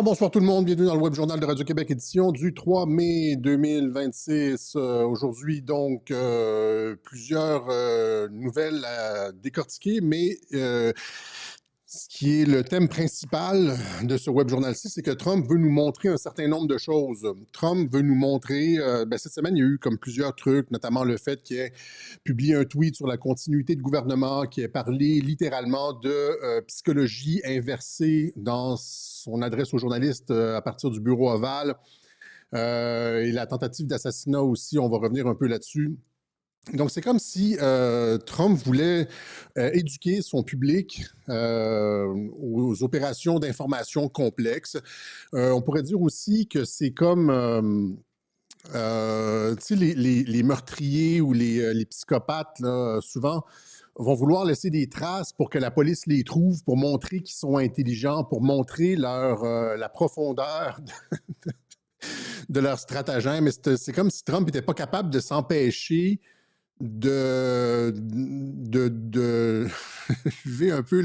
Bonsoir tout le monde, bienvenue dans le Web Journal de Radio-Québec, édition du 3 mai 2026. Aujourd'hui, donc, plusieurs nouvelles à décortiquer, mais ce qui est le thème principal de ce Web Journal-ci, c'est que Trump veut nous montrer un certain nombre de choses. Trump veut nous montrer, cette semaine, il y a eu comme plusieurs trucs, notamment le fait qu'il ait publié un tweet sur la continuité de gouvernement, qui ait parlé littéralement de psychologie inversée dans son adresse aux journalistes à partir du bureau ovale. Et la tentative d'assassinat aussi, on va revenir un peu là-dessus. Donc, c'est comme si Trump voulait éduquer son public aux opérations d'information complexes. On pourrait dire aussi que c'est comme, tu sais, les meurtriers ou les psychopathes, là, souvent, vont vouloir laisser des traces pour que la police les trouve, pour montrer qu'ils sont intelligents, pour montrer la profondeur de leur stratagème. Mais c'est comme si Trump n'était pas capable de s'empêcher de lever un peu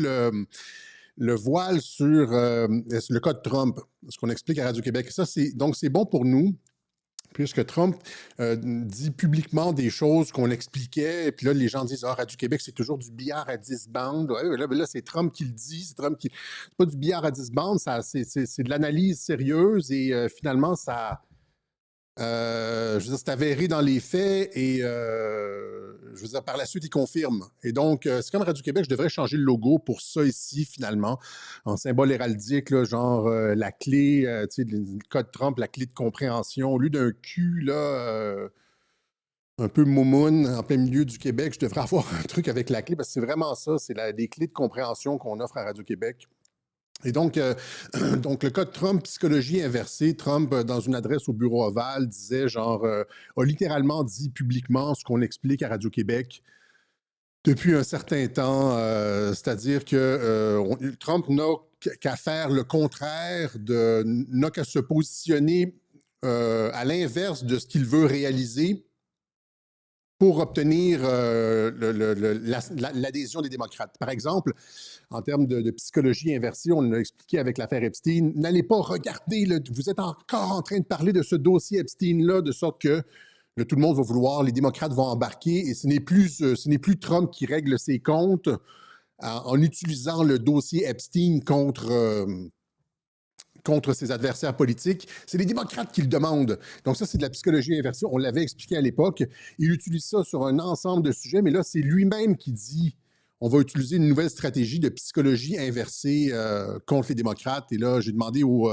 le voile sur le cas de Trump, ce qu'on explique à Radio-Québec. Donc, c'est bon pour nous, puisque Trump dit publiquement des choses qu'on expliquait, et puis là, les gens disent « Ah, Radio-Québec, c'est toujours du billard à 10 bandes. » Ouais, là, c'est Trump qui le dit, c'est Trump qui... C'est pas du billard à 10 bandes, c'est de l'analyse sérieuse, et finalement, ça... je veux dire, c'est avéré dans les faits et je veux dire, par la suite, il confirme. Et donc, c'est comme Radio-Québec, je devrais changer le logo pour ça ici, finalement, en symbole héraldique, là, genre la clé, tu sais, le code Trump, la clé de compréhension. Au lieu d'un Q, là, un peu moumoune, en plein milieu du Québec, je devrais avoir un truc avec la clé, parce que c'est vraiment ça, c'est des clés de compréhension qu'on offre à Radio-Québec. Et donc, donc, le cas de Trump, psychologie inversée, Trump, dans une adresse au bureau ovale, disait genre, a littéralement dit publiquement ce qu'on explique à Radio-Québec depuis un certain temps, c'est-à-dire que Trump n'a qu'à faire le contraire, n'a qu'à se positionner à l'inverse de ce qu'il veut réaliser pour obtenir l'adhésion des démocrates. Par exemple, en termes de psychologie inversée, on l'a expliqué avec l'affaire Epstein, n'allez pas regarder, vous êtes encore en train de parler de ce dossier Epstein-là, de sorte que tout le monde va vouloir, les démocrates vont embarquer, et ce n'est plus Trump qui règle ses comptes en utilisant le dossier Epstein contre ses adversaires politiques. C'est les démocrates qui le demandent. Donc ça, c'est de la psychologie inversée. On l'avait expliqué à l'époque. Il utilise ça sur un ensemble de sujets, mais là, c'est lui-même qui dit on va utiliser une nouvelle stratégie de psychologie inversée contre les démocrates. Et là, j'ai demandé aux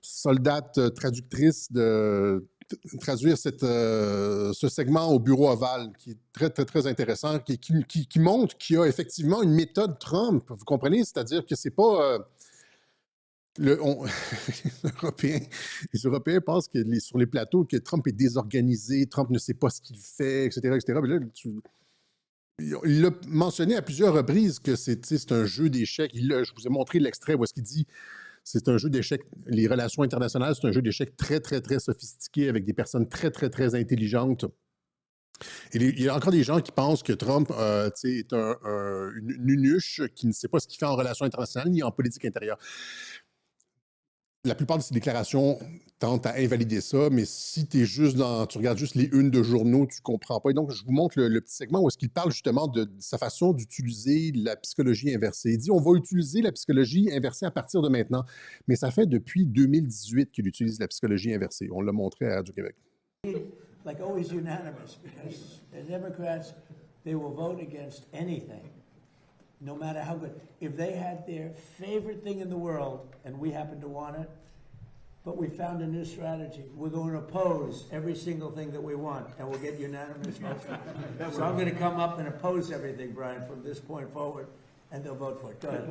soldates traductrices de traduire ce segment au bureau ovale, qui est très, très, très intéressant, qui montre qu'il y a effectivement une méthode Trump. Vous comprenez? C'est-à-dire que c'est pas... les Européens pensent que sur les plateaux que Trump est désorganisé, Trump ne sait pas ce qu'il fait, etc., etc. Mais là, il l'a mentionné à plusieurs reprises que c'est un jeu d'échecs. Je vous ai montré l'extrait où est-ce qu'il dit c'est un jeu d'échecs. Les relations internationales, c'est un jeu d'échecs très, très, très sophistiqué avec des personnes très, très, très intelligentes. Et il y a encore des gens qui pensent que Trump est une nunuche qui ne sait pas ce qu'il fait en relations internationales ni en politique intérieure. La plupart de ces déclarations tentent à invalider ça, mais si tu regardes juste les unes de journaux, tu comprends pas. Et donc, je vous montre le petit segment où est-ce qu'il parle justement de sa façon d'utiliser la psychologie inversée. Il dit, on va utiliser la psychologie inversée à partir de maintenant. Mais ça fait depuis 2018 qu'il utilise la psychologie inversée. On l'a montré à Radio-Québec. Like always unanimous, because the Democrats, they will vote against anything, no matter how good. If they had their favorite thing in the world, and we happen to want it, but we found a new strategy. We're going to oppose every single thing that we want, and we'll get unanimous votes. So I'm going to come up and oppose everything, Brian, from this point forward, and they'll vote for it. Go ahead.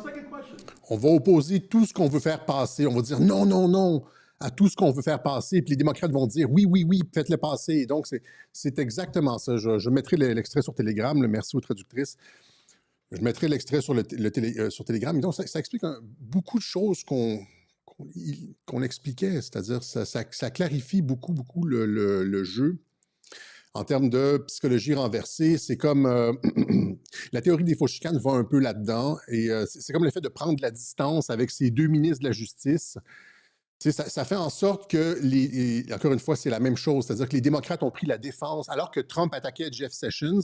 Second question. On va opposer tout ce qu'on veut faire passer. On va dire non, non, non à tout ce qu'on veut faire passer. Puis les démocrates vont dire oui, oui, oui, faites-le passer. Et donc, c'est exactement ça. Je mettrai l'extrait sur Telegram. Merci aux traductrices. Je mettrai l'extrait sur sur Telegram. Et donc, ça explique beaucoup de choses qu'on expliquait. C'est-à-dire, ça clarifie beaucoup, beaucoup le jeu. en termes de psychologie renversée, c'est comme la théorie des fausses chicanes va un peu là-dedans. Et c'est comme le fait de prendre de la distance avec ces deux ministres de la Justice. Ça fait en sorte que, encore une fois, c'est la même chose. C'est-à-dire que les démocrates ont pris la défense, alors que Trump attaquait Jeff Sessions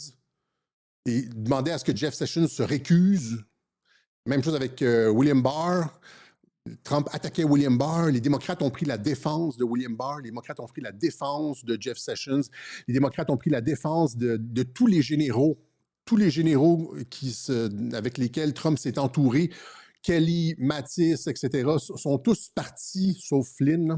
et demandait à ce que Jeff Sessions se récuse. Même chose avec William Barr. Trump attaquait William Barr. Les démocrates ont pris la défense de William Barr. Les démocrates ont pris la défense de Jeff Sessions. Les démocrates ont pris la défense de tous les généraux. Tous les généraux avec lesquels Trump s'est entouré. Kelly, Mattis, etc., sont tous partis, sauf Flynn,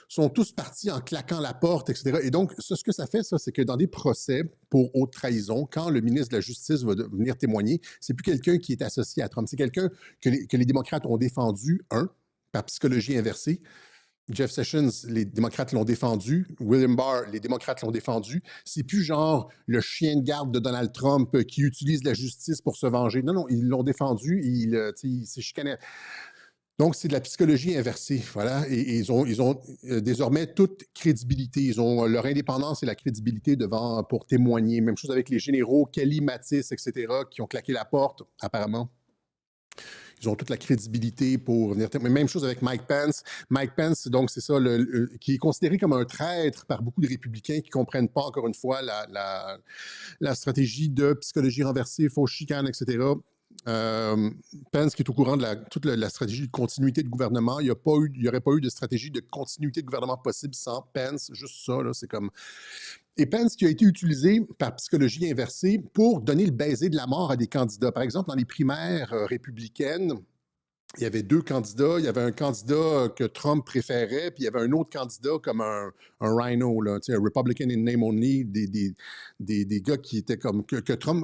sont tous partis en claquant la porte, etc. Et donc, ce que ça fait, c'est que dans des procès pour haute trahison, quand le ministre de la Justice va venir témoigner, c'est plus quelqu'un qui est associé à Trump. C'est quelqu'un que les démocrates ont défendu, par psychologie inversée. Jeff Sessions, les démocrates l'ont défendu. William Barr, les démocrates l'ont défendu. C'est plus genre le chien de garde de Donald Trump qui utilise la justice pour se venger. Non, ils l'ont défendu. Il s'est chicané. Donc, c'est de la psychologie inversée, voilà. Et ils ont désormais toute crédibilité. Ils ont leur indépendance et la crédibilité pour témoigner. Même chose avec les généraux, Kelly, Mattis, etc., qui ont claqué la porte, apparemment. Ils ont toute la crédibilité pour venir témoigner. Même chose avec Mike Pence. Mike Pence, donc, c'est ça, qui est considéré comme un traître par beaucoup de républicains qui ne comprennent pas, encore une fois, la stratégie de psychologie renversée, fausse chicane, etc. Pence qui est au courant de toute la stratégie de continuité de gouvernement. Il n'y aurait pas eu de stratégie de continuité de gouvernement possible sans Pence. Juste ça, là, c'est comme... Et Pence qui a été utilisé par psychologie inversée pour donner le baiser de la mort à des candidats. Par exemple, dans les primaires républicaines, il y avait deux candidats. Il y avait un candidat que Trump préférait, puis il y avait un autre candidat comme un rhino, là, un Republican in name only, des gars qui étaient comme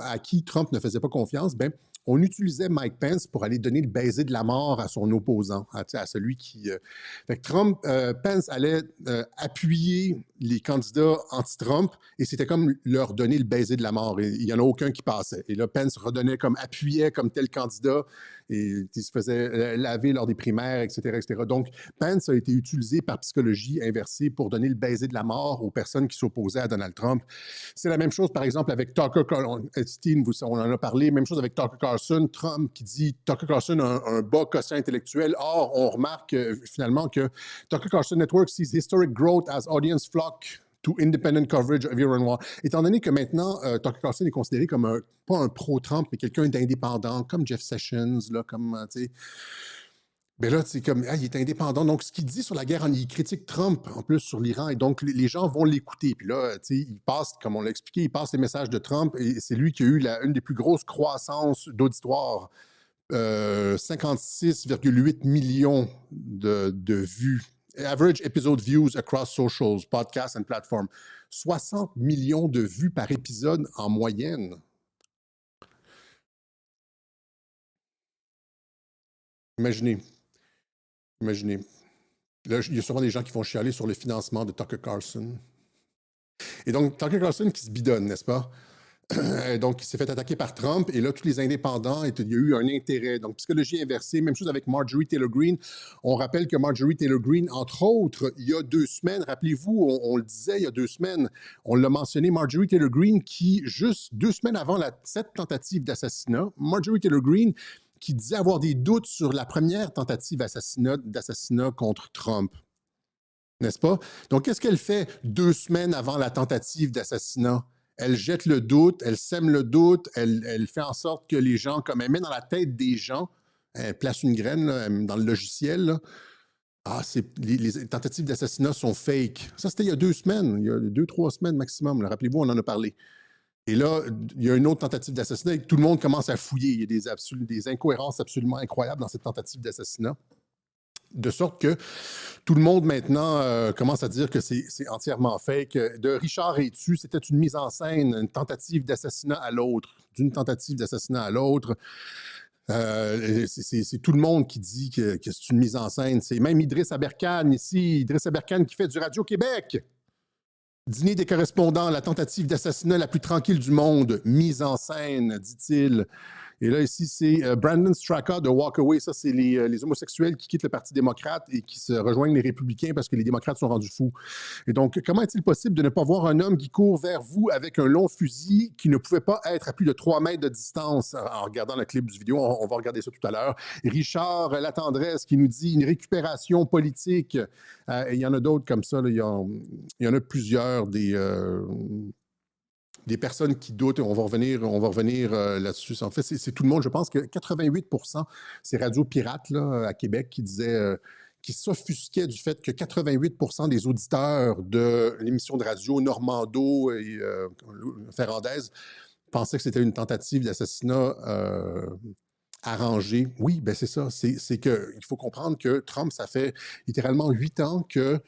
à qui Trump ne faisait pas confiance. Ben, on utilisait Mike Pence pour aller donner le baiser de la mort à son opposant, à celui qui... Fait que Pence allait appuyer les candidats anti-Trump et c'était comme leur donner le baiser de la mort. Et il n'y en a aucun qui passait. Et là, Pence redonnait appuyait comme tel candidat et il se faisait laver lors des primaires, etc., etc. Donc, Pence a été utilisé par psychologie inversée pour donner le baiser de la mort aux personnes qui s'opposaient à Donald Trump. C'est la même chose, par exemple, avec Tucker Carlson. On en a parlé. Même chose avec Tucker Carlson. Trump qui dit Tucker Carlson a un bas quotient intellectuel. Or, on remarque finalement que Tucker Carlson Network sees historic growth as audience flock to independent coverage of Iran war. Étant donné que maintenant, Tucker Carlson est considéré comme pas un pro-Trump, mais quelqu'un d'indépendant, comme Jeff Sessions, là, comme, tu sais... Ben là, c'est comme, il est indépendant. Donc, ce qu'il dit sur la guerre, il critique Trump, en plus, sur l'Iran. Et donc, les gens vont l'écouter. Puis là, tu sais, il passe, comme on l'a expliqué, il passe les messages de Trump. Et c'est lui qui a eu une des plus grosses croissances d'auditoire. 56,8 millions de vues. Average episode views across socials, podcasts and platforms. 60 millions de vues par épisode en moyenne. Imaginez. Là, il y a sûrement des gens qui vont chialer sur le financement de Tucker Carlson. Et donc, Tucker Carlson qui se bidonne, n'est-ce pas? Donc, il s'est fait attaquer par Trump et là, tous les indépendants, il y a eu un intérêt. Donc, psychologie inversée, même chose avec Marjorie Taylor Greene. On rappelle que Marjorie Taylor Greene, entre autres, il y a 2 semaines, rappelez-vous, on le disait il y a 2 semaines, on l'a mentionné, Marjorie Taylor Greene qui, juste 2 semaines avant cette tentative d'assassinat, Marjorie Taylor Greene qui disait avoir des doutes sur la première tentative d'assassinat contre Trump. N'est-ce pas? Donc, qu'est-ce qu'elle fait 2 semaines avant la tentative d'assassinat? Elle jette le doute, elle sème le doute, elle fait en sorte que les gens, comme elle met dans la tête des gens, elle place une graine là, dans le logiciel. Là. Les tentatives d'assassinat sont fake. Ça, c'était il y a 2 semaines, il y a 2-3 semaines maximum. Rappelez-vous, on en a parlé. Et là, il y a une autre tentative d'assassinat et tout le monde commence à fouiller. Il y a des incohérences absolument incroyables dans cette tentative d'assassinat. De sorte que tout le monde maintenant commence à dire que c'est entièrement fake. De Richard Rétu, c'était une mise en scène, une tentative d'assassinat à l'autre, d'une tentative d'assassinat à l'autre. C'est tout le monde qui dit que c'est une mise en scène. C'est même Idriss Aberkane ici, Idriss Aberkane qui fait du Radio-Québec. Dîner des correspondants, la tentative d'assassinat la plus tranquille du monde, mise en scène, dit-il. Et là, ici, c'est Brandon Straka de Walkaway. Ça, c'est les homosexuels qui quittent le Parti démocrate et qui se rejoignent les républicains parce que les démocrates sont rendus fous. Et donc, comment est-il possible de ne pas voir un homme qui court vers vous avec un long fusil qui ne pouvait pas être à plus de 3 mètres de distance? En regardant le clip du vidéo, on va regarder ça tout à l'heure. Richard Latendresse qui nous dit une récupération politique. Et il y en a d'autres comme ça. Là. Il y en a plusieurs des personnes qui doutent. On va revenir là-dessus. En fait, c'est tout le monde. Je pense que 88%, c'est Radio Pirate là, à Québec qui disait... qui s'offusquait du fait que 88% des auditeurs de l'émission de radio Normando et Ferrandaise pensaient que c'était une tentative d'assassinat arrangée. Oui, ben c'est ça. C'est qu'il faut comprendre que Trump, ça fait littéralement 8 ans que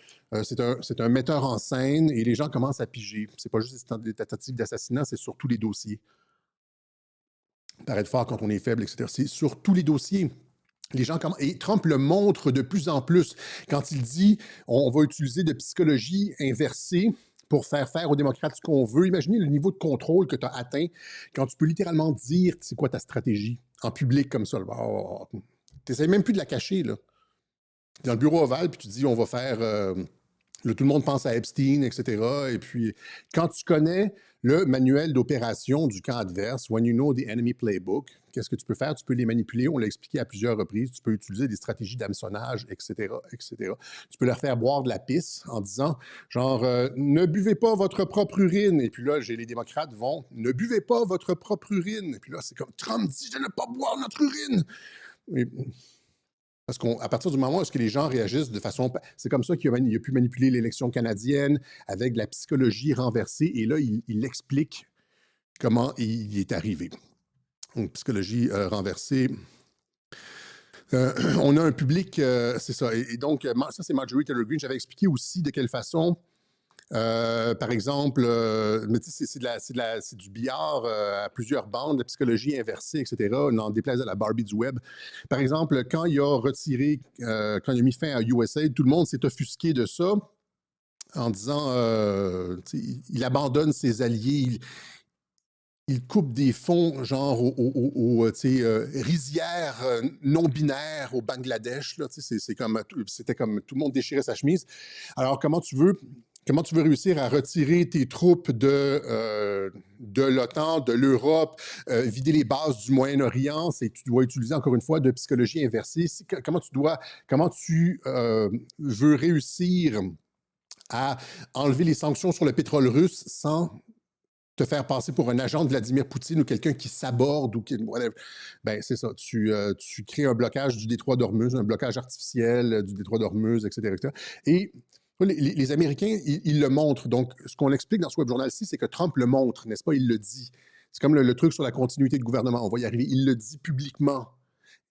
c'est un metteur en scène et les gens commencent à piger. C'est pas juste des tentatives d'assassinat, c'est sur tous les dossiers. Paraître fort quand on est faible, etc. C'est sur tous les dossiers. Les gens et Trump le montre de plus en plus quand il dit on va utiliser de psychologie inversée pour faire aux démocrates ce qu'on veut. Imaginez le niveau de contrôle que tu as atteint quand tu peux littéralement dire c'est quoi ta stratégie en public comme ça. Oh, tu n'essaies même plus de la cacher. Là. Tu es dans le bureau ovale puis tu dis on va faire... Là, tout le monde pense à Epstein, etc. Et puis, quand tu connais le manuel d'opération du camp adverse, when you know the enemy playbook, qu'est-ce que tu peux faire? Tu peux les manipuler, on l'a expliqué à plusieurs reprises, tu peux utiliser des stratégies d'hameçonnage, etc., etc. Tu peux leur faire boire de la pisse en disant, genre, ne buvez pas votre propre urine. Et puis là, les démocrates vont, ne buvez pas votre propre urine. Et puis là, c'est comme, Trump dit de ne pas boire notre urine. Et, parce qu'à partir du moment où est-ce que les gens réagissent de façon... C'est comme ça qu'il a pu manipuler l'élection canadienne avec de la psychologie renversée. Et là, il explique comment il est arrivé. Donc, psychologie renversée. On a un public, c'est ça. Et donc, ça, c'est Marjorie Taylor Greene. J'avais expliqué aussi de quelle façon... par exemple, mais c'est du billard à plusieurs bandes, de psychologie inversée, etc. On déplace à la Barbie du web. Par exemple, quand il a retiré, quand il a mis fin à USAID, tout le monde s'est offusqué de ça en disant il abandonne ses alliés, il coupe des fonds genre aux rizières non-binaires au Bangladesh. C'était comme tout le monde déchirait sa chemise. Alors, comment tu veux réussir à retirer tes troupes de l'OTAN, de l'Europe, vider les bases du Moyen-Orient? Tu dois utiliser, encore une fois, de psychologie inversée. Comment tu veux réussir à enlever les sanctions sur le pétrole russe sans te faire passer pour un agent de Vladimir Poutine ou quelqu'un qui s'aborde ou qui... Ben, c'est ça. Tu crées un blocage du détroit d'Ormuz, un blocage artificiel du détroit d'Ormuz, etc., etc. Et les Américains, ils le montrent. Donc, ce qu'on explique dans ce web journal-ci, c'est que Trump le montre, n'est-ce pas? Il le dit. C'est comme le truc sur la continuité de gouvernement. On va y arriver. Il le dit publiquement.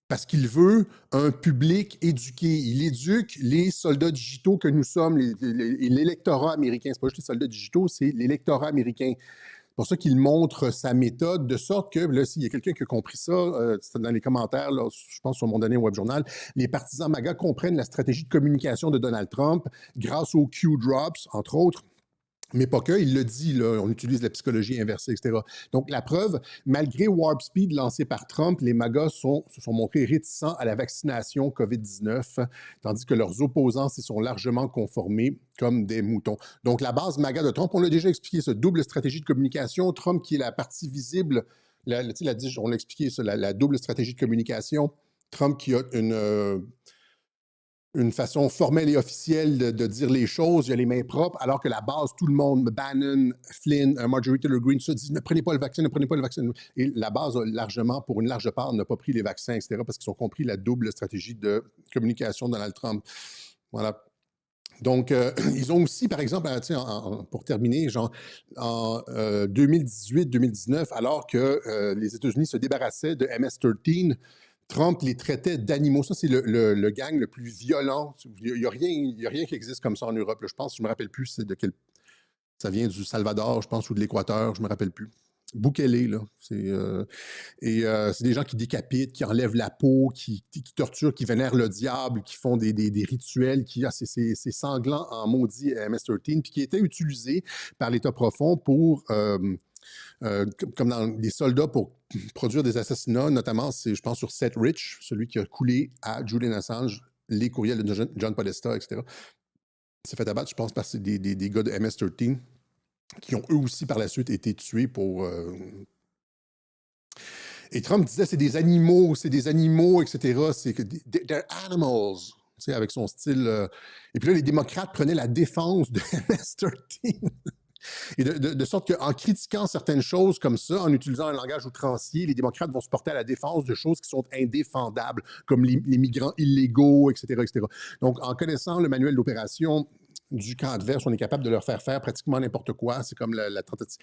Parce qu'il veut un public éduqué. Il éduque les soldats digitaux que nous sommes, l'électorat américain. C'est pas juste les soldats digitaux, c'est l'électorat américain. C'est pour ça qu'il montre sa méthode, de sorte que, là, s'il y a quelqu'un qui a compris ça, c'est dans les commentaires, là, je pense sur mon dernier web journal, les partisans MAGA comprennent la stratégie de communication de Donald Trump grâce aux Q-drops, entre autres. Mais pas que, il le dit, là, on utilise la psychologie inversée, etc. Donc, la preuve, malgré Warp Speed lancé par Trump, les MAGA se sont montrés réticents à la vaccination COVID-19, tandis que leurs opposants s'y sont largement conformés comme des moutons. Donc, la base MAGA de Trump, on l'a déjà expliqué, ce double stratégie de communication, Trump qui est la partie visible, on l'a expliqué, ça, la double stratégie de communication, Trump qui a une façon formelle et officielle de dire les choses, il a les mains propres, alors que la base, tout le monde, Bannon, Flynn, Marjorie Taylor Greene, se dit ne prenez pas le vaccin, ne prenez pas le vaccin. Et la base, largement, pour une large part, n'a pas pris les vaccins, etc., parce qu'ils ont compris la double stratégie de communication de Donald Trump. Voilà. Donc, ils ont aussi, par exemple, pour terminer, genre en 2018-2019, alors que les États-Unis se débarrassaient de MS-13, Trump les traitait d'animaux. Ça, c'est le gang le plus violent. Il n'y a rien qui existe comme ça en Europe. Là. Je pense, je ne me rappelle plus de quel... Ça vient du Salvador, je pense, ou de l'Équateur, je ne me rappelle plus. Bukele, là. C'est des gens qui décapitent, qui enlèvent la peau, qui torturent, qui vénèrent le diable, qui font des rituels, c'est sanglant en maudit MS-13, puis qui était utilisé par l'État profond pour comme dans des soldats pour produire des assassinats, notamment, c'est, je pense, sur Seth Rich, celui qui a coulé à Julian Assange les courriels de John Podesta, etc. Il s'est fait abattre, je pense, par des gars de MS-13 qui ont eux aussi par la suite été tués pour... Et Trump disait c'est des animaux, etc. C'est que they're animals, tu sais, avec son style. Et puis là, les démocrates prenaient la défense de MS-13. Et de sorte qu'en critiquant certaines choses comme ça, en utilisant un langage outrancier, les démocrates vont se porter à la défense de choses qui sont indéfendables, comme les migrants illégaux, etc., etc. Donc, en connaissant le manuel d'opération du camp adverse, on est capable de leur faire pratiquement n'importe quoi. C'est comme la tentative.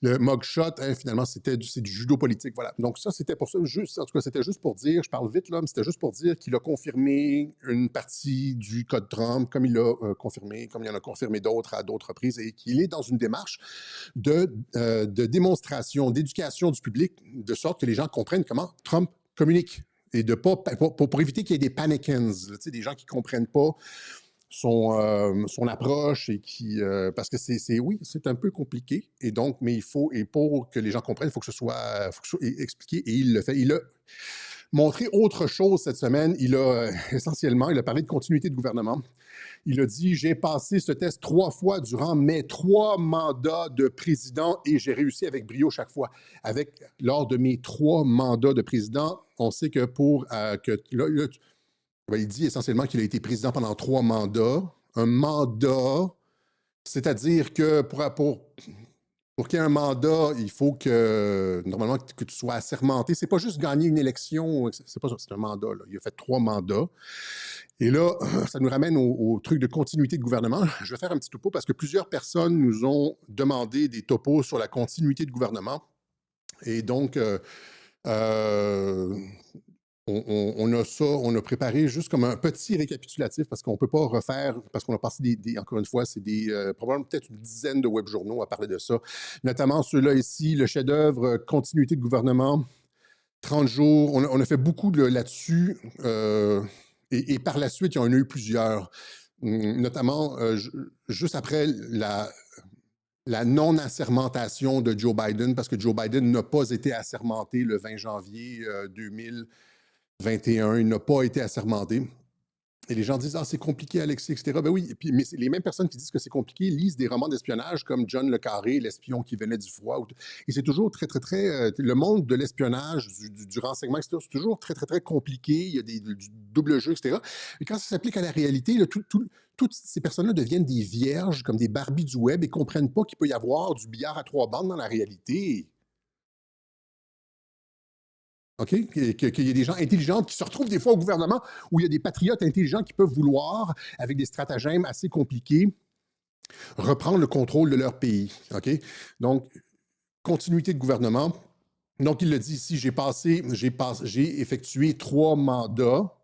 Le mugshot, hein, finalement, c'est du judo politique. Voilà. Donc, ça, c'était pour ça. En tout cas, c'était juste pour dire, je parle vite là, mais c'était juste pour dire qu'il a confirmé une partie du code Trump, comme il l'a confirmé, comme il en a confirmé d'autres à d'autres reprises, et qu'il est dans une démarche de démonstration, d'éducation du public, de sorte que les gens comprennent comment Trump communique. Et de pas, pour éviter qu'il y ait des panicans, des gens qui ne comprennent pas son approche et qui parce que oui, c'est un peu compliqué et donc mais pour que les gens comprennent, il faut que ce soit expliqué et il le fait. Il a montré autre chose cette semaine. Il a essentiellement, il a parlé de continuité de gouvernement. Il a dit j'ai passé ce test 3 fois durant mes 3 mandats de président et j'ai réussi avec brio chaque fois. Lors de mes 3 mandats de président, on sait que il dit essentiellement qu'il a été président pendant 3 mandats. Un mandat, c'est-à-dire que pour qu'il y ait un mandat, il faut que, normalement, que tu sois assermenté. C'est pas juste gagner une élection, c'est pas ça, c'est un mandat. Là. Il a fait 3 mandats. Et là, ça nous ramène au truc de continuité de gouvernement. Je vais faire un petit topo parce que plusieurs personnes nous ont demandé des topos sur la continuité de gouvernement. Et donc, on a préparé juste comme un petit récapitulatif parce qu'on ne peut pas refaire, parce qu'on a passé encore une fois, c'est probablement peut-être une dizaine de webjournaux à parler de ça, notamment ceux-là ici, le chef-d'œuvre Continuité de gouvernement, 30 jours, on a fait beaucoup là-dessus et par la suite, il y en a eu plusieurs, notamment juste après la non-assermentation de Joe Biden, parce que Joe Biden n'a pas été assermenté le 20 janvier 2021, il n'a pas été assermenté. Et les gens disent « Ah, c'est compliqué, Alexis, etc. » Ben oui, mais les mêmes personnes qui disent que c'est compliqué lisent des romans d'espionnage comme John le Carré, l'espion qui venait du froid. Et c'est toujours très, très, très... le monde de l'espionnage, du renseignement, etc., c'est toujours très, très, très compliqué. Il y a du double jeu, etc. Et quand ça s'applique à la réalité, là, toutes ces personnes-là deviennent des vierges, comme des Barbies du web, et ne comprennent pas qu'il peut y avoir du billard à 3 bandes dans la réalité. OK? Qu'il y a des gens intelligents qui se retrouvent des fois au gouvernement où il y a des patriotes intelligents qui peuvent vouloir, avec des stratagèmes assez compliqués, reprendre le contrôle de leur pays. OK? Donc, continuité de gouvernement. Donc, il le dit ici, j'ai effectué 3 mandats.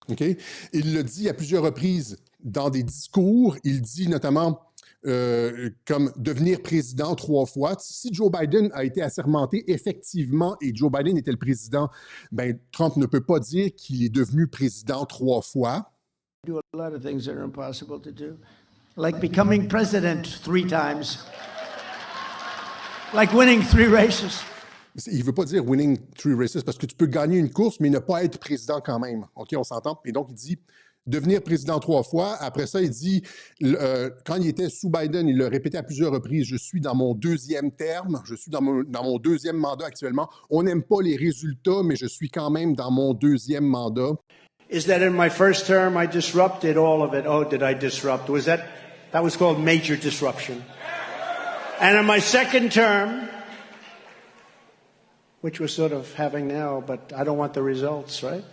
OK? Il le dit à plusieurs reprises dans des discours. Il dit notamment... comme devenir président 3 fois. Si Joe Biden a été assermenté effectivement et Joe Biden était le président, ben Trump ne peut pas dire qu'il est devenu président 3 fois. Do a lot of things that are impossible to do, like becoming president 3 times, like winning 3 races. Il ne veut pas dire winning 3 races parce que tu peux gagner une course mais ne pas être président quand même. OK, on s'entend? Et donc, il dit devenir président 3 fois. Après ça, il dit, quand il était sous Biden, il l'a répété à plusieurs reprises, je suis dans mon 2e terme, je suis dans mon 2e mandat actuellement. On n'aime pas les résultats, mais je suis quand même dans mon 2e mandat. Is that in my first term I disrupted all of it? Oh, did I disrupt? That was called major disruption. And in my second term, which we're sort of having now, but I don't want the results, right?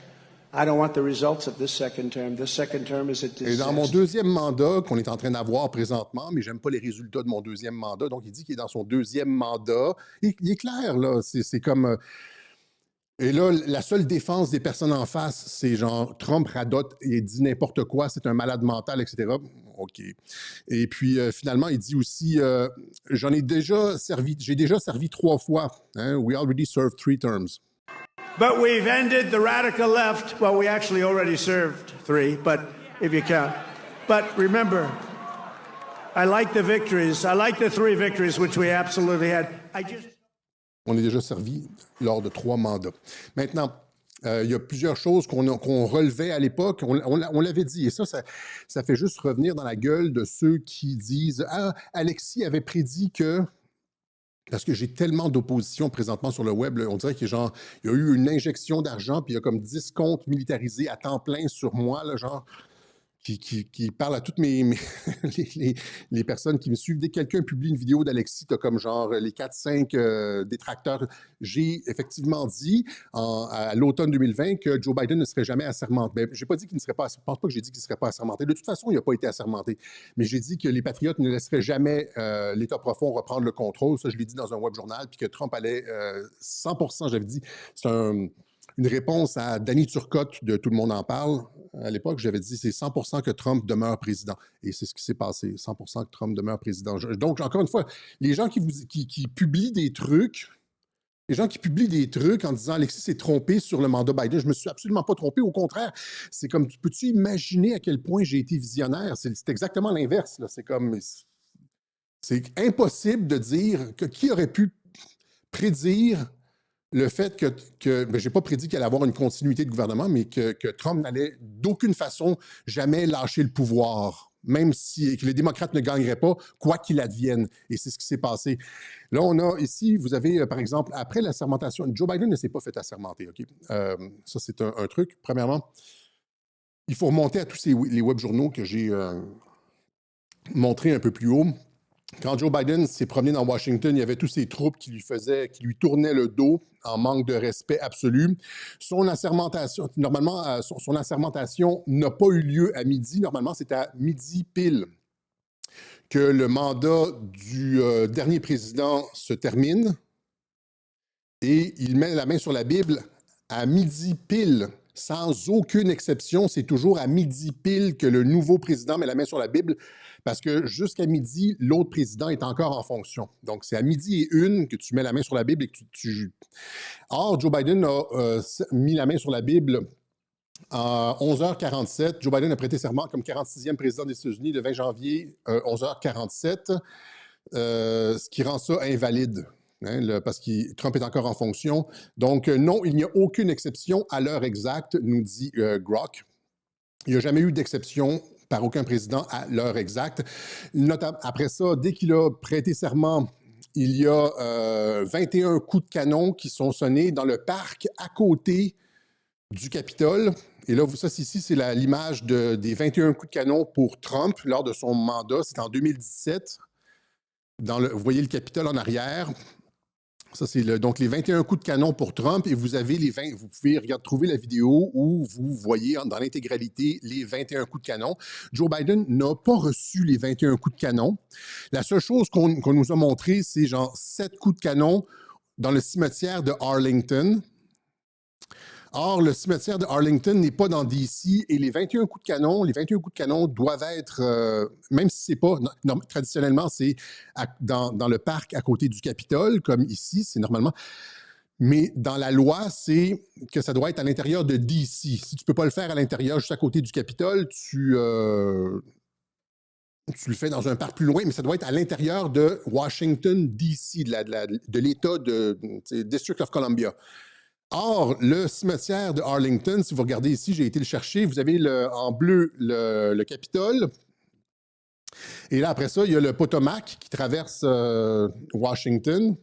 I don't want the results of this second term. This second term is a disaster. Et dans mon 2e mandat, qu'on est en train d'avoir présentement, mais j'aime pas les résultats de mon 2e mandat, donc il dit qu'il est dans son 2e mandat. Il est clair, là, c'est comme... Et là, la seule défense des personnes en face, c'est genre Trump radote et dit n'importe quoi, c'est un malade mental, etc. OK. Et puis, finalement, il dit aussi, j'ai déjà servi 3 fois. Hein? We already served 3 terms. But we've ended the radical left. Well, we actually already served 3, but if you count. But remember, I like the victories. I like the 3 victories, which we absolutely had. On est déjà servi lors de 3 mandats. Maintenant, il y a plusieurs choses qu'on relevait à l'époque. On l'avait dit. Et ça fait juste revenir dans la gueule de ceux qui disent « Ah, Alexis avait prédit que... » Parce que j'ai tellement d'opposition présentement sur le web. Là, on dirait qu'il y a eu une injection d'argent, puis il y a comme 10 comptes militarisés à temps plein sur moi, là, genre... Qui parle à toutes les personnes qui me suivent. Dès que quelqu'un publie une vidéo d'Alexis, tu as comme genre les 4-5 détracteurs. J'ai effectivement dit à l'automne 2020 que Joe Biden ne serait jamais assermenté. Ben, je n'ai pas dit qu'il ne serait pas, je pense pas que j'ai dit qu'il ne serait pas assermenté. De toute façon, il n'a pas été assermenté. Mais j'ai dit que les Patriotes ne laisseraient jamais l'État profond reprendre le contrôle. Ça, je l'ai dit dans un web journal, puis que Trump allait 100%, j'avais dit, c'est une réponse à Danny Turcotte de Tout le monde en parle. À l'époque, j'avais dit c'est 100% que Trump demeure président. Et c'est ce qui s'est passé, 100% que Trump demeure président. Donc, encore une fois, les gens qui publient des trucs, en disant Alexis s'est trompé sur le mandat Biden, je ne me suis absolument pas trompé. Au contraire, c'est comme, peux-tu imaginer à quel point j'ai été visionnaire? C'est exactement l'inverse. C'est comme, c'est impossible de dire que qui aurait pu prédire le fait que ben, j'ai pas prédit qu'il allait avoir une continuité de gouvernement, mais que Trump n'allait d'aucune façon jamais lâcher le pouvoir, même si que les démocrates ne gagneraient pas, quoi qu'il advienne. Et c'est ce qui s'est passé. Là, on a ici, vous avez, par exemple, après l'assermentation, Joe Biden ne s'est pas fait assermenter, OK? Ça, c'est un truc. Premièrement, il faut remonter à tous les web journaux que j'ai montrés un peu plus haut. Quand Joe Biden s'est promené dans Washington, il y avait tous ces troupes qui lui tournaient le dos en manque de respect absolu. Son assermentation, normalement, son assermentation n'a pas eu lieu à midi. Normalement, c'est à midi pile que le mandat du dernier président se termine. Et il met la main sur la Bible à midi pile. Sans aucune exception, c'est toujours à midi pile que le nouveau président met la main sur la Bible parce que jusqu'à midi, l'autre président est encore en fonction. Donc, c'est à midi et 1 que tu mets la main sur la Bible et que tu... Or, Joe Biden a mis la main sur la Bible à 11h47. Joe Biden a prêté serment comme 46e président des États-Unis le 20 janvier, 11h47, ce qui rend ça invalide. Parce que Trump est encore en fonction. Donc, non, il n'y a aucune exception à l'heure exacte, nous dit Grok. Il n'y a jamais eu d'exception par aucun président à l'heure exacte. Après ça, dès qu'il a prêté serment, il y a 21 coups de canon qui sont sonnés dans le parc à côté du Capitole. Et là, ça, ici, c'est l'image des 21 coups de canon pour Trump lors de son mandat. C'est en 2017. Vous voyez le Capitole en arrière. Ça, c'est donc les 21 coups de canon pour Trump et vous avez vous pouvez trouver la vidéo où vous voyez dans l'intégralité les 21 coups de canon. Joe Biden n'a pas reçu les 21 coups de canon. La seule chose qu'on nous a montré, c'est genre 7 coups de canon dans le cimetière de Arlington. Or, le cimetière de Arlington n'est pas dans D.C. et les 21 coups de canon doivent être, même si c'est pas, non, traditionnellement, c'est dans le parc à côté du Capitole, comme ici, c'est normalement, mais dans la loi, c'est que ça doit être à l'intérieur de D.C. Si tu peux pas le faire à l'intérieur, juste à côté du Capitole, tu le fais dans un parc plus loin, mais ça doit être à l'intérieur de Washington, D.C., de l'État de District of Columbia. Or, le cimetière de Arlington, si vous regardez ici, j'ai été le chercher, vous avez en bleu le Capitole. Et là, après ça, il y a le Potomac qui traverse Washington.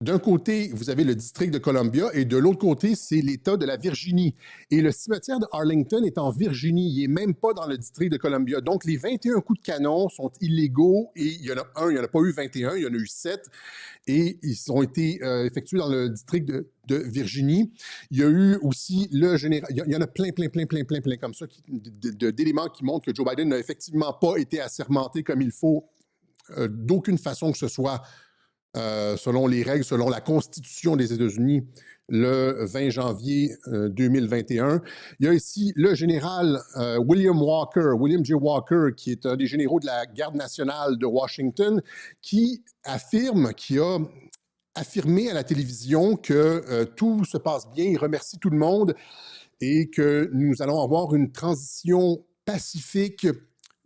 D'un côté, vous avez le district de Columbia et de l'autre côté, c'est l'État de la Virginie. Et le cimetière de Arlington est en Virginie, il n'est même pas dans le district de Columbia. Donc, les 21 coups de canon sont illégaux et il y en a un, il n'y en a pas eu 21, il y en a eu 7 et ils ont été effectués dans le district de Virginie. Il y a eu aussi le général, il y en a plein comme ça d'éléments qui montrent que Joe Biden n'a effectivement pas été assermenté comme il faut d'aucune façon que ce soit. Selon les règles, selon la Constitution des États-Unis, le 20 janvier 2021. Il y a ici le général William J. Walker, qui est un des généraux de la Garde nationale de Washington, qui a affirmé à la télévision que tout se passe bien, il remercie tout le monde et que nous allons avoir une transition pacifique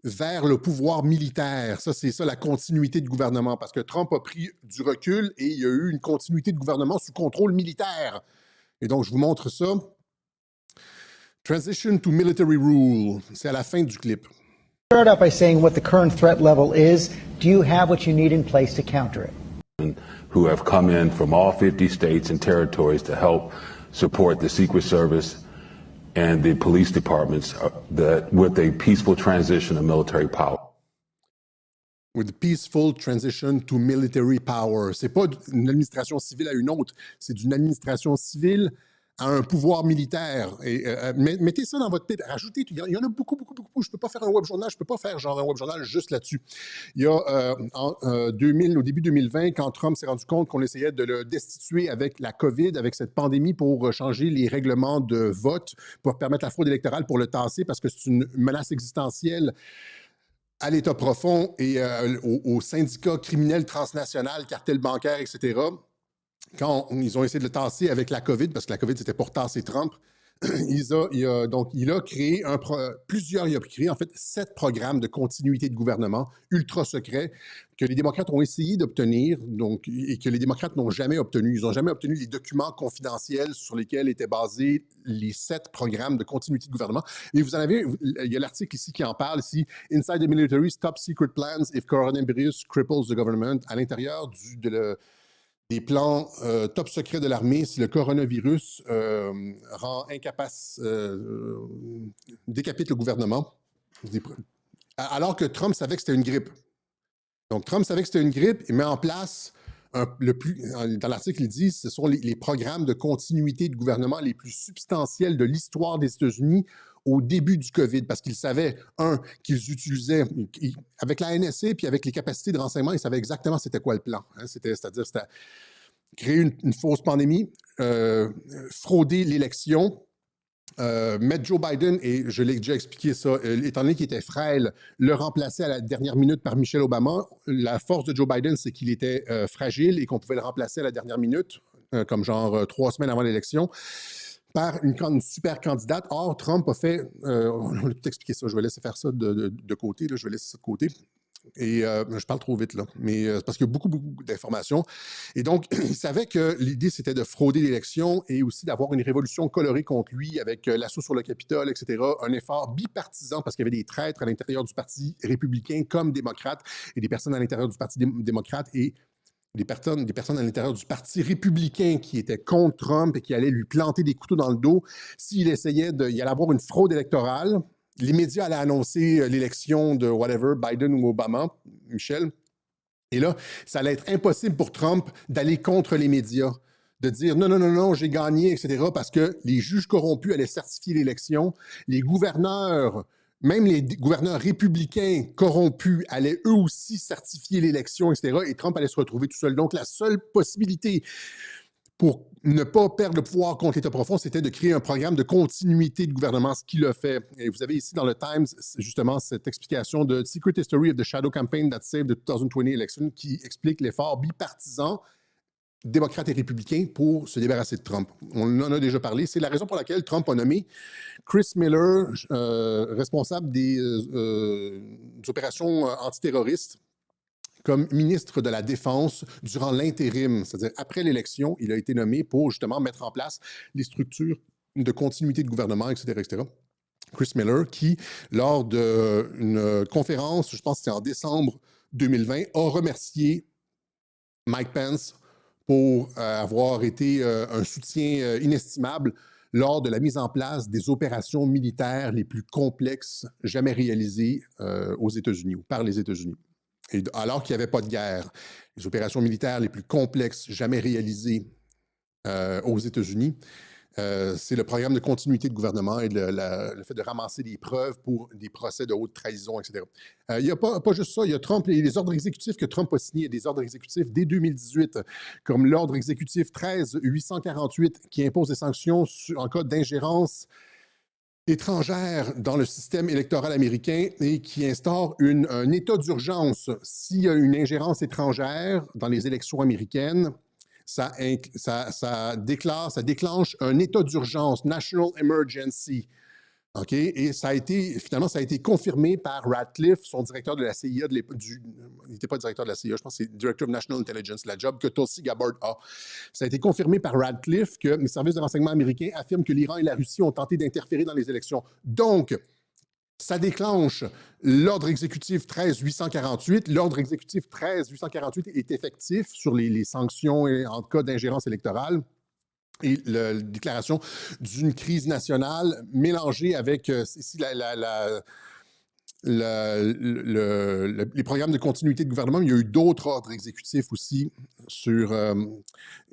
vers le pouvoir militaire. Ça, c'est ça la continuité de gouvernement, parce que Trump a pris du recul et il y a eu une continuité de gouvernement sous contrôle militaire. Et donc, je vous montre ça. Transition to military rule. C'est à la fin du clip. Start out by saying what the current threat level is. Do you have what you need in place to counter it? Who have come in from all 50 states and territories to help support the Secret Service and the police departments with a peaceful transition of military power. With the peaceful transition to military power. C'est pas une administration civile à une autre, c'est d'une administration civile à un pouvoir militaire. Et, mettez ça dans votre tête, rajoutez, il y en a beaucoup, beaucoup, beaucoup. Je ne peux pas faire un web journal, je ne peux pas faire genre un web journal juste là-dessus. Il y a au début 2020, quand Trump s'est rendu compte qu'on essayait de le destituer avec la COVID, avec cette pandémie, pour changer les règlements de vote, pour permettre la fraude électorale, pour le tasser, parce que c'est une menace existentielle à l'État profond et aux syndicats criminels transnationaux, cartels bancaires, etc., quand ils ont essayé de le tasser avec la COVID, parce que la COVID, c'était pour tasser Trump, il a créé il a créé en fait 7 programmes de continuité de gouvernement ultra secrets que les démocrates ont essayé d'obtenir et que les démocrates n'ont jamais obtenu. Ils n'ont jamais obtenu les documents confidentiels sur lesquels étaient basés les 7 programmes de continuité de gouvernement. Et vous en avez, il y a l'article ici qui en parle, ici, Inside the Military's Top Secret Plans if Coronavirus Cripples the Government, à l'intérieur des plans top secrets de l'armée si le coronavirus rend décapite le gouvernement, alors que Trump savait que c'était une grippe. Donc, Trump savait que c'était une grippe, il met en place, dans l'article, il dit, ce sont les programmes de continuité de gouvernement les plus substantiels de l'histoire des États-Unis au début du COVID, parce qu'ils savaient, qu'ils utilisaient, avec la NSA puis avec les capacités de renseignement, ils savaient exactement c'était quoi le plan. Hein, c'est-à-dire, c'était créer une fausse pandémie, frauder l'élection, mettre Joe Biden, et je l'ai déjà expliqué ça, étant donné qu'il était frêle, le remplacer à la dernière minute par Michelle Obama. La force de Joe Biden, c'est qu'il était fragile et qu'on pouvait le remplacer à la dernière minute, comme genre 3 semaines avant l'élection, par une super candidate. Or, Trump a fait... on va tout expliquer ça. Je vais laisser faire ça de côté. Là, je vais laisser ça de côté. Et je parle trop vite, là. Mais c'est parce qu'il y a beaucoup, beaucoup d'informations. Et donc, il savait que l'idée, c'était de frauder l'élection et aussi d'avoir une révolution colorée contre lui avec l'assaut sur le Capitole, etc. Un effort bipartisan parce qu'il y avait des traîtres à l'intérieur du Parti républicain comme démocrate et des personnes à l'intérieur du Parti démocrate et des personnes à l'intérieur du Parti républicain qui étaient contre Trump et qui allaient lui planter des couteaux dans le dos s'il essayait il allait avoir une fraude électorale. Les médias allaient annoncer l'élection de whatever, Biden ou Obama, Michel. Et là, ça allait être impossible pour Trump d'aller contre les médias, de dire non, j'ai gagné, etc., parce que les juges corrompus allaient certifier l'élection. Les gouverneurs, même les gouverneurs républicains corrompus, allaient eux aussi certifier l'élection, etc., et Trump allait se retrouver tout seul. Donc, la seule possibilité pour ne pas perdre le pouvoir contre l'État profond, c'était de créer un programme de continuité de gouvernement, ce qu'il a fait. Et vous avez ici dans le Times, justement, cette explication de Secret History of the Shadow Campaign that Saved the 2020 Election, qui explique l'effort bipartisan démocrates et républicains pour se débarrasser de Trump. On en a déjà parlé. C'est la raison pour laquelle Trump a nommé Chris Miller, responsable des opérations antiterroristes, comme ministre de la Défense durant l'intérim, c'est-à-dire après l'élection, il a été nommé pour justement mettre en place les structures de continuité de gouvernement, etc., etc. Chris Miller, qui, lors d'une conférence, je pense que c'était en décembre 2020, a remercié Mike Pence pour avoir été un soutien inestimable lors de la mise en place des opérations militaires les plus complexes jamais réalisées aux États-Unis ou par les États-Unis. Et alors qu'il n'y avait pas de guerre, les opérations militaires les plus complexes jamais réalisées aux États-Unis, c'est le programme de continuité de gouvernement et le fait de ramasser des preuves pour des procès de haute trahison, etc. Il n'y a pas juste ça, il y a Trump, les ordres exécutifs que Trump a signés, des ordres exécutifs dès 2018, comme l'ordre exécutif 13848 qui impose des sanctions en cas d'ingérence étrangère dans le système électoral américain et qui instaure un état d'urgence. S'il y a une ingérence étrangère dans les élections américaines, ça déclenche un état d'urgence, National Emergency, OK? Et finalement, ça a été confirmé par Radcliffe, son directeur de la CIA de l'époque. Il n'était pas directeur de la CIA, je pense que c'est Director of National Intelligence, la job que Tulsi Gabbard a. Ça a été confirmé par Radcliffe que les services de renseignement américains affirment que l'Iran et la Russie ont tenté d'interférer dans les élections. Donc, ça déclenche l'ordre exécutif 13848. L'ordre exécutif 13848 est effectif sur les sanctions en cas d'ingérence électorale. Et la déclaration d'une crise nationale mélangée avec ici les programmes de continuité de gouvernement. Il y a eu d'autres ordres exécutifs aussi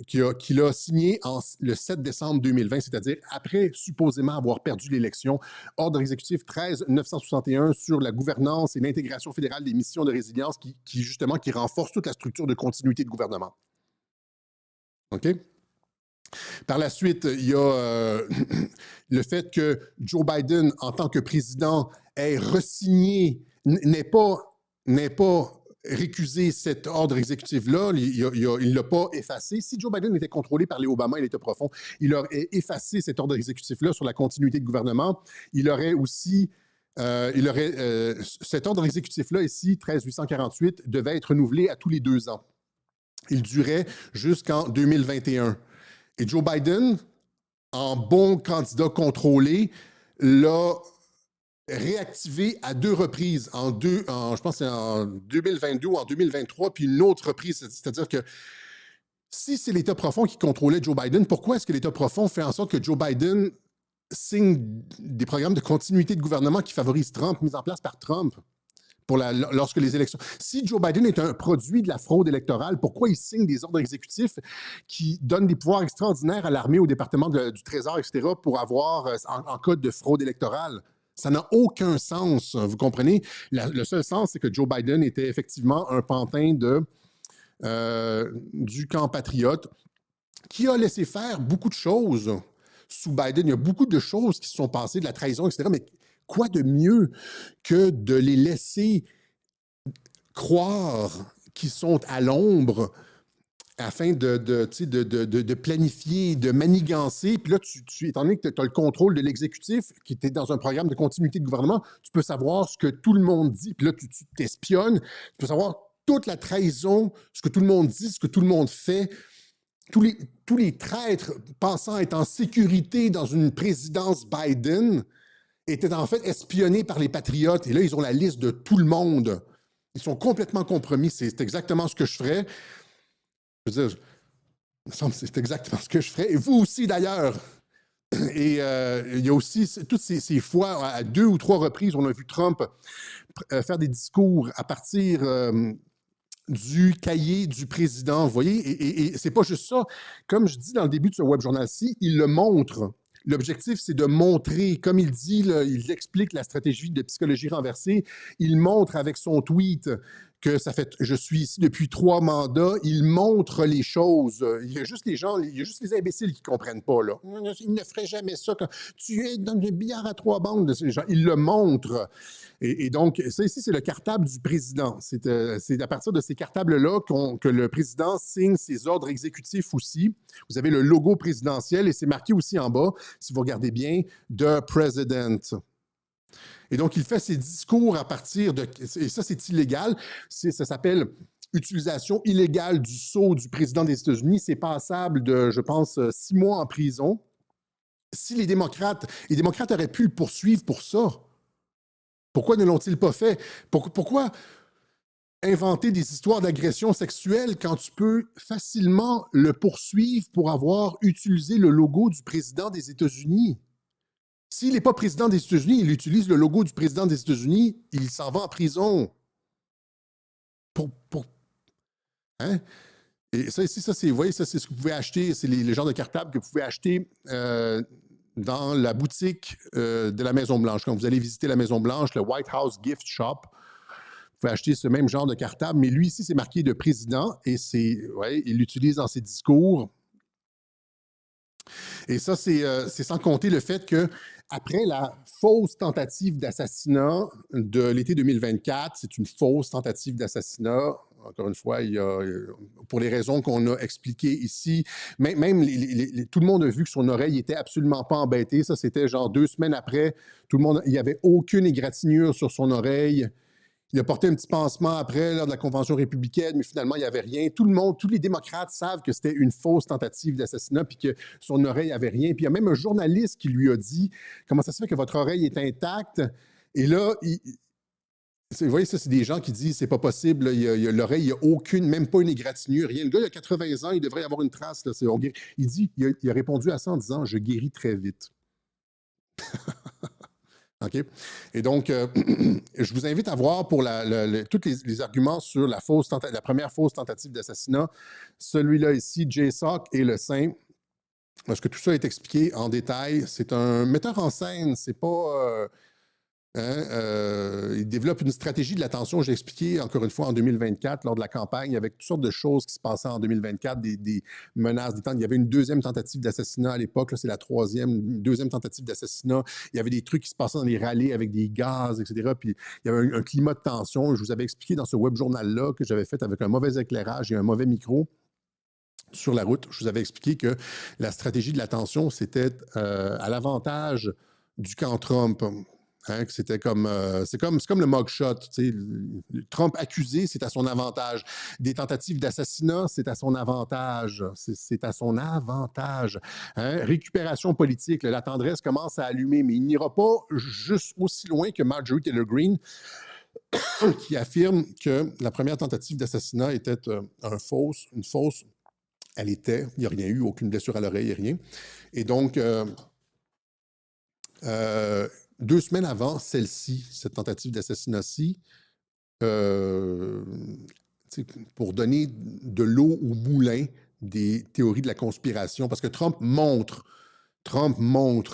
qu'il a signé le 7 décembre 2020, c'est-à-dire après supposément avoir perdu l'élection. Ordre exécutif 13961 sur la gouvernance et l'intégration fédérale des missions de résilience qui renforce toute la structure de continuité de gouvernement. OK? Par la suite, il y a le fait que Joe Biden, en tant que président, ait re-signé, n'ait pas récusé cet ordre exécutif-là. Il ne l'a pas effacé. Si Joe Biden était contrôlé par les Obama et l'État profond, il aurait effacé cet ordre exécutif-là sur la continuité de gouvernement. Il aurait aussi... cet ordre exécutif-là, ici, 13848, devait être renouvelé à tous les 2 ans. Il durait jusqu'en 2021. Et Joe Biden, en bon candidat contrôlé, l'a réactivé à 2 reprises, je pense que c'est en 2022 ou en 2023, puis une autre reprise. C'est-à-dire que si c'est l'État profond qui contrôlait Joe Biden, pourquoi est-ce que l'État profond fait en sorte que Joe Biden signe des programmes de continuité de gouvernement qui favorisent Trump, mis en place par Trump? Lorsque les élections. Si Joe Biden est un produit de la fraude électorale, pourquoi il signe des ordres exécutifs qui donnent des pouvoirs extraordinaires à l'armée, au département du Trésor, etc., pour avoir, en cas de fraude électorale? Ça n'a aucun sens, vous comprenez? Le seul sens, c'est que Joe Biden était effectivement un pantin du camp patriote qui a laissé faire beaucoup de choses. Sous Biden, il y a beaucoup de choses qui se sont passées, de la trahison, etc., mais quoi de mieux que de les laisser croire qu'ils sont à l'ombre afin de planifier, de manigancer. Puis là, étant donné que tu as le contrôle de l'exécutif, qui était dans un programme de continuité de gouvernement, tu peux savoir ce que tout le monde dit. Puis là, tu t'espionnes. Tu peux savoir toute la trahison, ce que tout le monde dit, ce que tout le monde fait. Tous les traîtres pensant être en sécurité dans une présidence Biden étaient en fait espionnés par les patriotes. Et là, ils ont la liste de tout le monde. Ils sont complètement compromis. C'est exactement ce que je ferais. Je veux dire, il me semble que c'est exactement ce que je ferais. Et vous aussi, d'ailleurs. Et il y a aussi toutes ces fois, à 2 ou 3 reprises, on a vu Trump faire des discours à partir du cahier du président. Vous voyez? Et c'est pas juste ça. Comme je dis dans le début de ce web journal-ci, il le montre. L'objectif, c'est de montrer, comme il dit, là, il explique la stratégie de psychologie renversée, il montre avec son tweet que ça fait, je suis ici depuis 3 mandats, il montre les choses. Il y a juste les gens, il y a juste les imbéciles qui ne comprennent pas, là. Il ne ferait jamais ça quand tu es dans le billard à 3 bandes de ces gens. Il le montre. Et donc, ça ici, c'est le cartable du président. C'est à partir de ces cartables-là que le président signe ses ordres exécutifs aussi. Vous avez le logo présidentiel et c'est marqué aussi en bas, si vous regardez bien, « The President ». Et donc, il fait ses discours à partir de... Et ça, c'est illégal. Ça s'appelle utilisation illégale du sceau du président des États-Unis. C'est passable de, je pense, 6 mois en prison. Si les démocrates auraient pu le poursuivre pour ça, pourquoi ne l'ont-ils pas fait? Pourquoi inventer des histoires d'agression sexuelle quand tu peux facilement le poursuivre pour avoir utilisé le logo du président des États-Unis? S'il n'est pas président des États-Unis, il utilise le logo du président des États-Unis, il s'en va en prison. Hein? Et ça ici, vous voyez, ça c'est ce que vous pouvez acheter, c'est les genres de cartables que vous pouvez acheter dans la boutique de la Maison-Blanche. Quand vous allez visiter la Maison-Blanche, le White House Gift Shop, vous pouvez acheter ce même genre de cartable, mais lui ici, c'est marqué de président et il l'utilise dans ses discours. Et ça, c'est sans compter le fait que après la fausse tentative d'assassinat de l'été 2024, c'est une fausse tentative d'assassinat, encore une fois, pour les raisons qu'on a expliquées ici, même tout le monde a vu que son oreille était absolument pas embêtée. Ça, c'était genre 2 semaines après. Tout le monde, il n'y avait aucune égratignure sur son oreille. Il a porté un petit pansement après, lors de la convention républicaine, mais finalement, il n'y avait rien. Tout le monde, tous les démocrates savent que c'était une fausse tentative d'assassinat, puis que son oreille n'avait rien. Puis il y a même un journaliste qui lui a dit « Comment ça se fait que votre oreille est intacte? » Et là, vous voyez, ça, c'est des gens qui disent « C'est pas possible, l'oreille, il n'y a aucune, même pas une égratignure, rien. » Le gars, il a 80 ans, il devrait y avoir une trace. Là, il a répondu à ça en disant « Je guéris très vite. » OK? Et donc, je vous invite à voir pour tous les arguments sur la première fausse tentative d'assassinat, celui-là ici, JSOC et le Saint, parce que tout ça est expliqué en détail. C'est un metteur en scène, c'est pas... il développe une stratégie de l'attention, j'ai expliqué encore une fois en 2024, lors de la campagne, avec toutes sortes de choses qui se passaient en 2024, des menaces, il y avait une deuxième tentative d'assassinat à l'époque, c'est la deuxième tentative d'assassinat. Il y avait des trucs qui se passaient dans les rallyes avec des gaz, etc. Puis il y avait un climat de tension. Je vous avais expliqué dans ce web journal-là que j'avais fait avec un mauvais éclairage et un mauvais micro sur la route. Je vous avais expliqué que la stratégie de l'attention, c'était à l'avantage du camp Trump. Hein, c'était comme, c'est comme le mugshot. Trump accusé, c'est à son avantage. Des tentatives d'assassinat, c'est à son avantage. C'est à son avantage. Hein? Récupération politique, la tendresse commence à allumer, mais il n'ira pas juste aussi loin que Marjorie Taylor Greene, qui affirme que la première tentative d'assassinat était une fausse. Elle était, il n'y a rien eu, aucune blessure à l'oreille et rien. Et donc, 2 semaines avant celle-ci, cette tentative d'assassinat-ci, pour donner de l'eau au moulin des théories de la conspiration, parce que Trump montre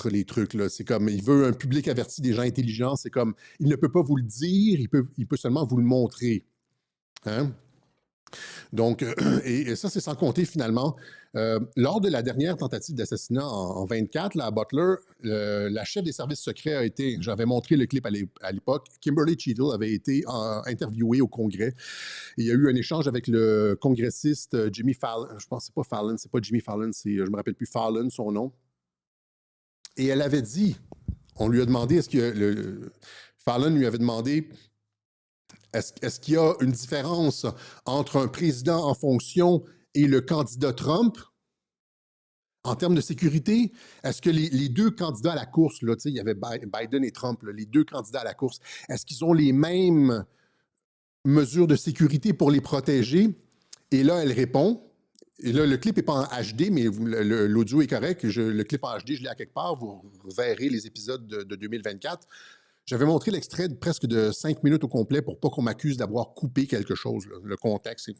les trucs, là. C'est comme, il veut un public averti des gens intelligents, c'est comme, il ne peut pas vous le dire, il peut seulement vous le montrer. Hein? Donc, et ça, c'est sans compter finalement, lors de la dernière tentative d'assassinat en 24, là, à Butler, la chef des services secrets a été, j'avais montré le clip à l'époque, Kimberly Cheadle avait été interviewée au Congrès. Et il y a eu un échange avec le congressiste Jimmy Fallon, je pense que c'est pas Fallon, c'est pas Jimmy Fallon, je me rappelle plus Fallon, son nom. Et elle avait dit, on lui a demandé, Fallon lui avait demandé, est-ce qu'il y a une différence entre un président en fonction et le candidat Trump en termes de sécurité? Est-ce que les deux candidats à la course, là, il y avait Biden et Trump, là, les deux candidats à la course, est-ce qu'ils ont les mêmes mesures de sécurité pour les protéger? Et là, elle répond, et là, le clip n'est pas en HD, mais l'audio est correct, le clip en HD, je l'ai à quelque part, vous verrez les épisodes de 2024. J'avais montré l'extrait de presque de 5 minutes au complet pour pas qu'on m'accuse d'avoir coupé quelque chose, là, le contexte.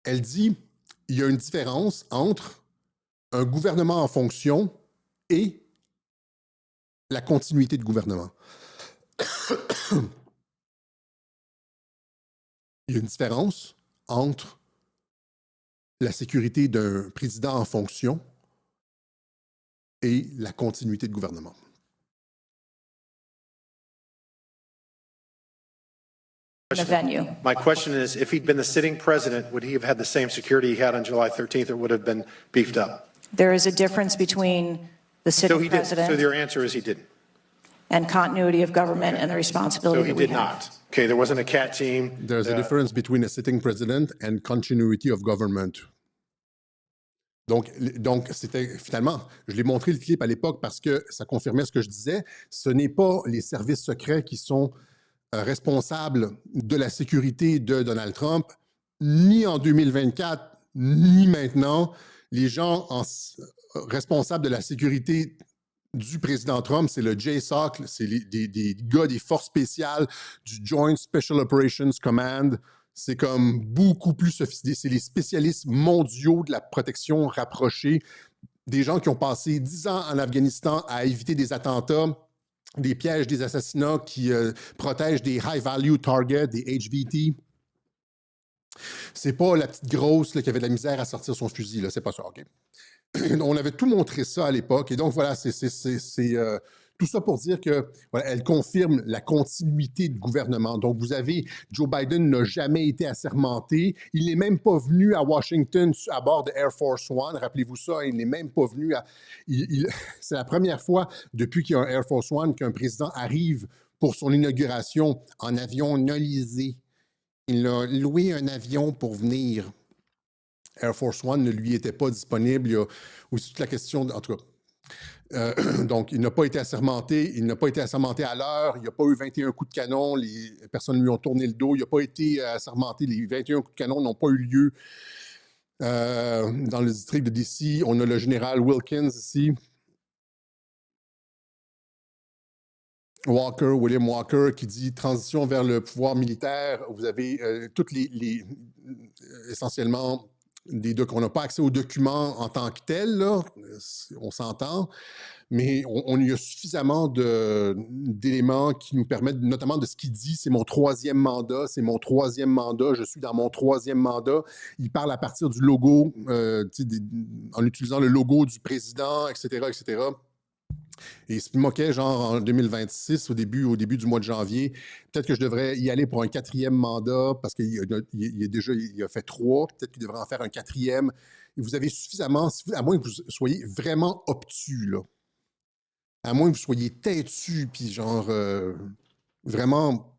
Elle dit, il y a une différence entre un gouvernement en fonction et la continuité de gouvernement. Il y a une différence entre la sécurité d'un président en fonction et la continuité de gouvernement. The venue. My question is, if he'd been the sitting president, would he have had the same security he had on July 13th, or would have been beefed up? There is a difference between the So sitting he did. So president your answer is he didn't. and continuity of government and the responsibility So he that we did have. not. Okay, there wasn't a cat team. There's a difference between a sitting president and continuity of government. Donc c'était finalement, je l'ai montré le clip à l'époque parce que ça confirmait ce que je disais. Ce n'est pas les services secrets qui sont responsables de la sécurité de Donald Trump, ni en 2024, ni maintenant. Les gens responsables de la sécurité du président Trump, c'est le JSOC, c'est des gars des forces spéciales du Joint Special Operations Command. C'est comme beaucoup plus sophistiqué. C'est les spécialistes mondiaux de la protection rapprochée, des gens qui ont passé 10 ans en Afghanistan à éviter des attentats, des pièges, des assassinats, qui protègent des high-value targets, des HVT. C'est pas la petite grosse là, qui avait de la misère à sortir son fusil, là. C'est pas ça, OK? On avait tout montré ça à l'époque. Et donc, voilà, c'est Tout ça pour dire que voilà, elle confirme la continuité de gouvernement. Donc, vous avez Joe Biden n'a jamais été assermenté. Il n'est même pas venu à Washington à bord de Air Force One. Rappelez-vous ça, il n'est même pas venu à... c'est la première fois depuis qu'il y a un Air Force One qu'un président arrive pour son inauguration en avion non lisé. Il a loué un avion pour venir. Air Force One ne lui était pas disponible. Il y a aussi toute la question, en tout cas. Donc, il n'a pas été assermenté. Il n'a pas été assermenté à l'heure. Il n'y a pas eu 21 coups de canon. Les personnes lui ont tourné le dos. Il n'a pas été assermenté. Les 21 coups de canon n'ont pas eu lieu dans le district de D.C. On a le général Wilkins ici. William Walker, qui dit transition vers le pouvoir militaire. Vous avez toutes essentiellement, on n'a pas accès aux documents en tant que tels, là, on s'entend, mais il y a suffisamment d'éléments qui nous permettent, notamment de ce qu'il dit, c'est mon troisième mandat, je suis dans mon troisième mandat. Il parle à partir du logo, en utilisant le logo du président, etc., etc. Et il se moquait, genre, en 2026, au début du mois de janvier, peut-être que je devrais y aller pour un 4e mandat, parce qu'il a fait 3, peut-être qu'il devrait en faire un 4e. Et vous avez suffisamment, à moins que vous soyez vraiment obtus, là. À moins que vous soyez têtu, puis genre, vraiment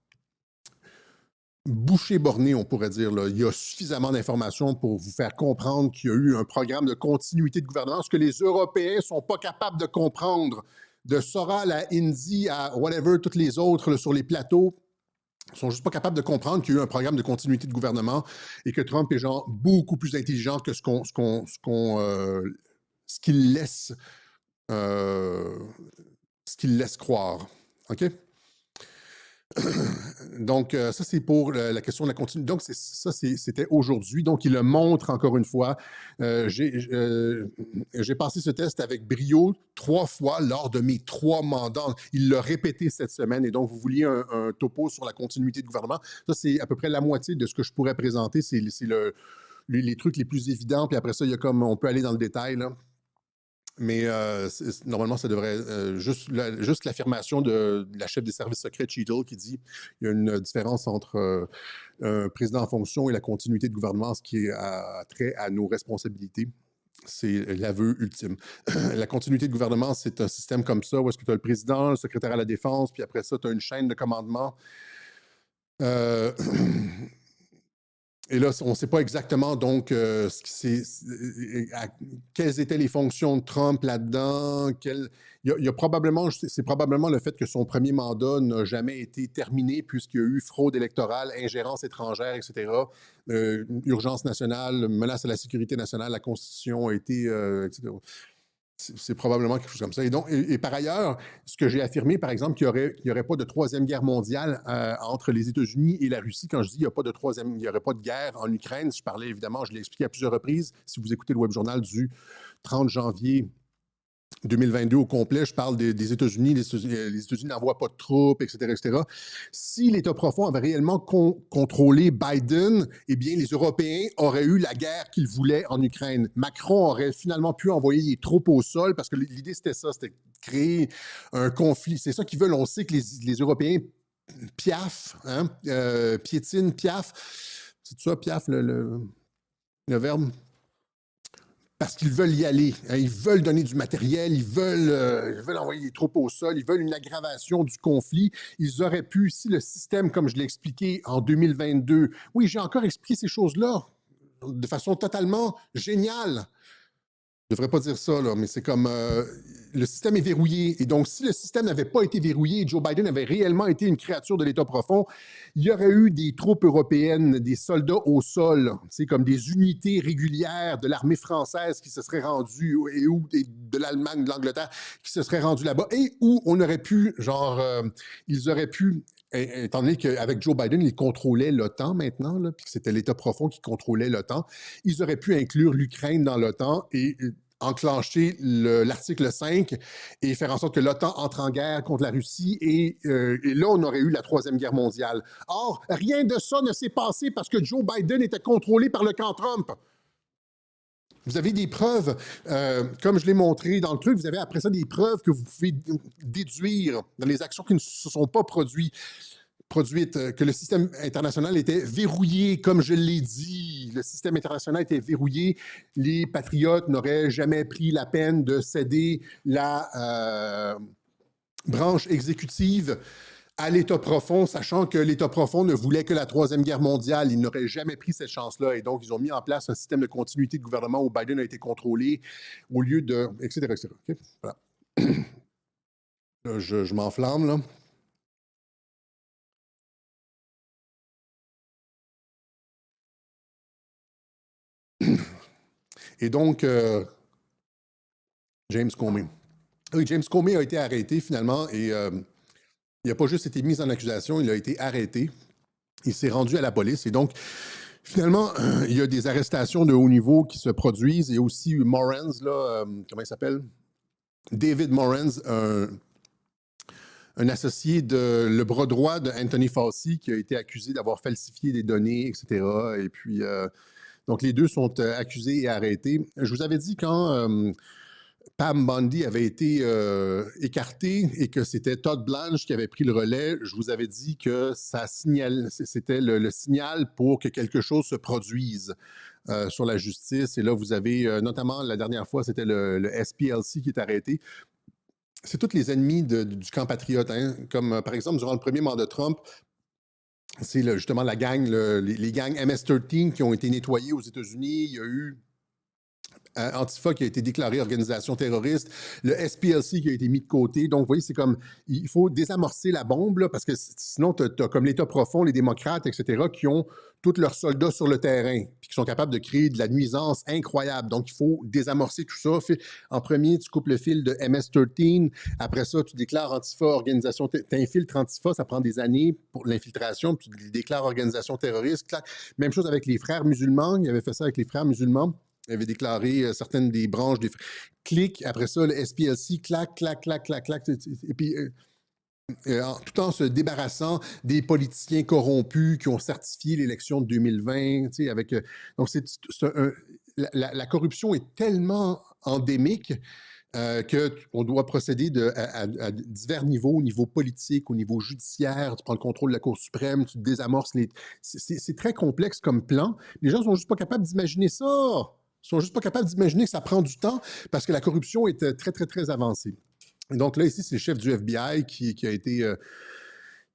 bouché-borné, on pourrait dire, là. Il y a suffisamment d'informations pour vous faire comprendre qu'il y a eu un programme de continuité de gouvernement, ce que les Européens ne sont pas capables de comprendre. De Soral à Indy à whatever, toutes les autres là, sur les plateaux, ne sont juste pas capables de comprendre qu'il y a eu un programme de continuité de gouvernement et que Trump est genre beaucoup plus intelligent que ce qu'il laisse croire. OK? Donc, ça, c'est pour la question de la continuité. Donc, c'était aujourd'hui. Donc, il le montre encore une fois. J'ai passé ce test avec brio 3 fois lors de mes 3 mandats. Il l'a répété cette semaine. Et donc, vous vouliez un topo sur la continuité de gouvernement. Ça, c'est à peu près la moitié de ce que je pourrais présenter. C'est les trucs les plus évidents. Puis après ça, il y a comme, on peut aller dans le détail, là. Mais normalement, ça devrait juste l'affirmation de la chef des services secrets, Cheadle, qui dit qu'il y a une différence entre un président en fonction et la continuité de gouvernement, ce qui a trait à nos responsabilités. C'est l'aveu ultime. La continuité de gouvernement, c'est un système comme ça, où est-ce que tu as le président, le secrétaire à la défense, puis après ça, tu as une chaîne de commandement. Et là, on ne sait pas exactement donc quelles étaient les fonctions de Trump là-dedans. C'est probablement le fait que son premier mandat n'a jamais été terminé puisqu'il y a eu fraude électorale, ingérence étrangère, etc. Urgence nationale, menace à la sécurité nationale, la Constitution a été, etc. C'est probablement quelque chose comme ça. Et par ailleurs, ce que j'ai affirmé, par exemple, qu'il n'y aurait pas de troisième guerre mondiale entre les États-Unis et la Russie. Quand je dis qu'il n'y aurait pas de guerre en Ukraine, je parlais évidemment, je l'ai expliqué à plusieurs reprises. Si vous écoutez le web journal du 30 janvier 2022 au complet, je parle des États-Unis. Les États-Unis n'envoient pas de troupes, etc., etc. Si l'État profond avait réellement contrôlé Biden, eh bien, les Européens auraient eu la guerre qu'ils voulaient en Ukraine. Macron aurait finalement pu envoyer les troupes au sol parce que l'idée, c'était ça, c'était créer un conflit. C'est ça qu'ils veulent. On sait que les Européens piaffent, hein, piétinent, piaffent. C'est ça, piaffe, le verbe? Parce qu'ils veulent y aller. Hein, ils veulent donner du matériel, ils veulent envoyer des troupes au sol, ils veulent une aggravation du conflit. Ils auraient pu, si le système, comme je l'ai expliqué en 2022, oui, j'ai encore expliqué ces choses-là de façon totalement géniale. Je ne devrais pas dire ça, là, mais c'est comme le système est verrouillé. Et donc, si le système n'avait pas été verrouillé et Joe Biden avait réellement été une créature de l'État profond, il y aurait eu des troupes européennes, des soldats au sol, comme des unités régulières de l'armée française qui se seraient rendues, et de l'Allemagne, de l'Angleterre, qui se seraient rendues là-bas, et où on aurait pu, ils auraient pu, étant donné qu'avec Joe Biden, il contrôlait l'OTAN maintenant, là, puis que c'était l'État profond qui contrôlait l'OTAN, ils auraient pu inclure l'Ukraine dans l'OTAN et enclencher l'article 5 et faire en sorte que l'OTAN entre en guerre contre la Russie et là, on aurait eu la Troisième Guerre mondiale. Or, rien de ça ne s'est passé parce que Joe Biden était contrôlé par le camp Trump. Vous avez des preuves, comme je l'ai montré dans le truc, vous avez après ça des preuves que vous pouvez déduire dans les actions qui ne se sont pas produites, que le système international était verrouillé, comme je l'ai dit. Le système international était verrouillé. Les patriotes n'auraient jamais pris la peine de céder la branche exécutive à l'État profond, sachant que l'État profond ne voulait que la Troisième Guerre mondiale. Ils n'auraient jamais pris cette chance-là. Et donc, ils ont mis en place un système de continuité de gouvernement où Biden a été contrôlé au lieu de... etc., etc. Okay? Voilà. Là, je m'enflamme, là. Et donc, James Comey. Oui, James Comey a été arrêté finalement et il n'a pas juste été mis en accusation, il a été arrêté. Il s'est rendu à la police et donc, finalement, il y a des arrestations de haut niveau qui se produisent et aussi Morens, là, comment il s'appelle? David Morens, un associé de le bras droit de Anthony Fauci qui a été accusé d'avoir falsifié des données, etc. Et puis, donc les deux sont accusés et arrêtés. Je vous avais dit quand Pam Bondi avait été écarté et que c'était Todd Blanche qui avait pris le relais, je vous avais dit que c'était le signal pour que quelque chose se produise sur la justice. Et là, vous avez, notamment la dernière fois, c'était le SPLC qui est arrêté. C'est tous les ennemis du camp patriote, hein? Comme par exemple, durant le premier mandat Trump, c'est justement la gang, les gangs MS-13 qui ont été nettoyés aux États-Unis. Il y a eu Antifa qui a été déclarée organisation terroriste, le SPLC qui a été mis de côté. Donc, vous voyez, c'est comme, il faut désamorcer la bombe, là, parce que sinon, tu as comme l'État profond, les démocrates, etc., qui ont tous leurs soldats sur le terrain, puis qui sont capables de créer de la nuisance incroyable. Donc, il faut désamorcer tout ça. En premier, tu coupes le fil de MS-13. Après ça, tu déclares Antifa organisation, tu infiltres Antifa, ça prend des années pour l'infiltration, puis tu déclares organisation terroriste. Même chose avec les frères musulmans. Il avait fait ça avec les frères musulmans. Il avait déclaré certaines des branches des clics. Après ça, le SPLC, clac. Et puis, tout en se débarrassant des politiciens corrompus qui ont certifié l'élection de 2020. Avec, donc, la corruption est tellement endémique qu'on doit procéder à divers niveaux, au niveau politique, au niveau judiciaire. Tu prends le contrôle de la Cour suprême, tu désamorces les... C'est très complexe comme plan. Les gens ne sont juste pas capables d'imaginer ça. Ils sont juste pas capables d'imaginer que ça prend du temps parce que la corruption est très avancée. Et donc là, ici, c'est le chef du FBI qui a été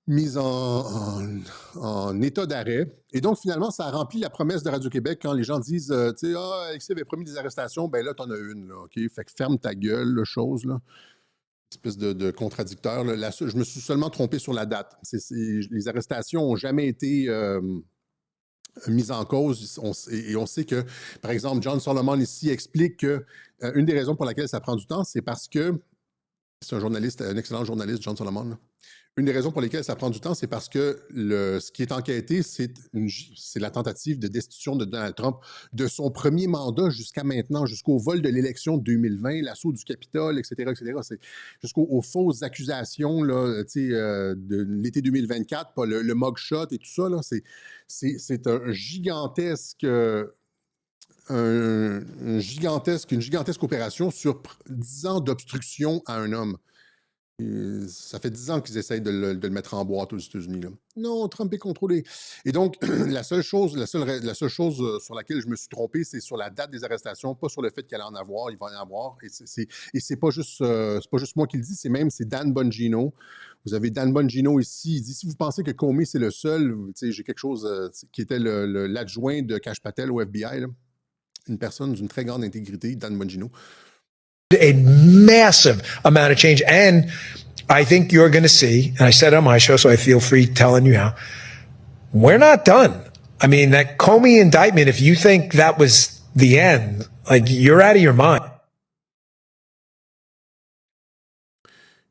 mis en état d'arrêt. Et donc, finalement, ça a rempli la promesse de Radio-Québec quand les gens disent, tu sais, Alexis avait promis des arrestations, ben là, t'en as une, là, OK? Fait que ferme ta gueule, la chose, là. Espèce de contradicteur. Là. Je me suis seulement trompé sur la date. Les arrestations n'ont jamais été... mise en cause. Et on sait que, par exemple, John Solomon ici explique que une des raisons pour laquelle ça prend du temps, c'est parce que, c'est un journaliste, un excellent journaliste, John Solomon, là. Une des raisons pour lesquelles ça prend du temps, c'est parce que ce qui est enquêté, c'est la tentative de destitution de Donald Trump de son premier mandat jusqu'à maintenant, jusqu'au vol de l'élection de 2020, l'assaut du Capitole, etc. C'est jusqu'aux fausses accusations là, de l'été 2024, pas le mugshot et tout ça. Là, c'est une gigantesque opération sur 10 ans d'obstruction à un homme. Et ça fait 10 ans qu'ils essayent de le mettre en boîte aux États-Unis. Là. Non, Trump est contrôlé. Et donc, la seule chose sur laquelle je me suis trompé, c'est sur la date des arrestations, pas sur le fait qu'il allait en avoir, il va en avoir. Et c'est pas juste moi qui le dis, c'est Dan Bongino. Vous avez Dan Bongino ici, il dit, si vous pensez que Comey, c'est le seul, j'ai quelque chose qui était l'adjoint de Kash Patel au FBI, là. Une personne d'une très grande intégrité, Dan Bongino. A massive amount of change. And I think you're going to see, and I said on my show, so I feel free telling you how, we're not done. I mean, that Comey indictment, if you think that was the end, like, you're out of your mind.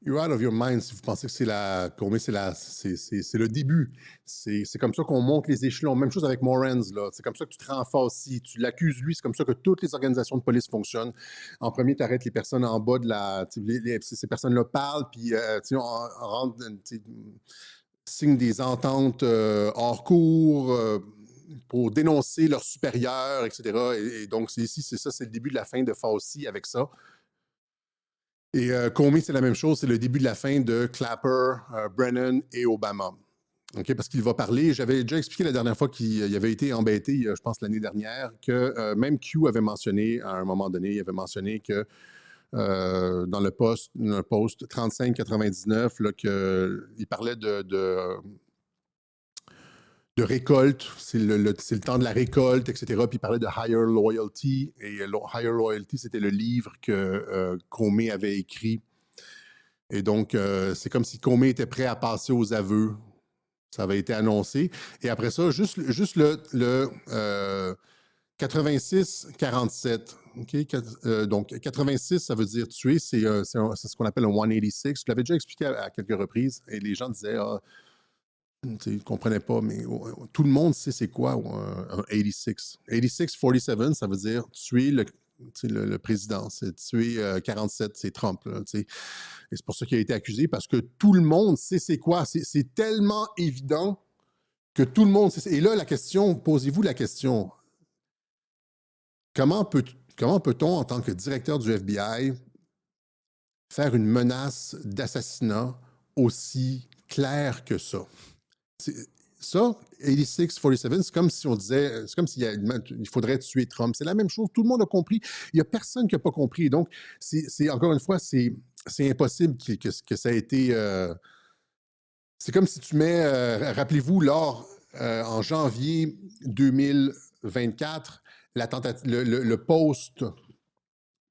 You're out of your mind si vous pensez que c'est le début. C'est comme ça qu'on monte les échelons. Même chose avec Morens, là. C'est comme ça que tu te rends face. Tu l'accuses lui, c'est comme ça que toutes les organisations de police fonctionnent. En premier, tu arrêtes les personnes en bas de la... Ces personnes-là parlent, puis signent des ententes hors cours. pour dénoncer leurs supérieurs, etc. Et donc, ici, c'est ça, c'est le début de la fin de Fauci avec ça. Et Comey, c'est la même chose, c'est le début de la fin de Clapper, Brennan et Obama. Okay, parce qu'il va parler, j'avais déjà expliqué la dernière fois qu'il avait été embêté, je pense l'année dernière, que même Q avait mentionné, à un moment donné, il avait mentionné que dans le post 3599, il parlait de récolte, c'est le temps de la récolte, etc. Puis il parlait de Higher Loyalty, et Higher Loyalty, c'était le livre que Comey avait écrit. Et donc, c'est comme si Comey était prêt à passer aux aveux. Ça avait été annoncé. Et après ça, juste le 86-47. Okay? Donc, 86, ça veut dire tuer. C'est ce qu'on appelle un 186. Je l'avais déjà expliqué à quelques reprises. Et les gens disaient, ils ne comprenaient pas, mais tout le monde sait c'est quoi un 86. 86-47, ça veut dire tuer le président. C'est tuer 47, c'est Trump. Là, et c'est pour ça qu'il a été accusé, parce que tout le monde sait c'est quoi. C'est tellement évident que tout le monde sait. Et là, la question, posez-vous la question. Comment peut-on, en tant que directeur du FBI, faire une menace d'assassinat aussi claire que ça? Ça, 86-47, c'est comme si on disait, c'est comme il faudrait tuer Trump. C'est la même chose, tout le monde a compris. Il n'y a personne qui n'a pas compris. Donc, encore une fois, c'est impossible que ça ait été... c'est comme si tu mets, rappelez-vous, en janvier 2024, le post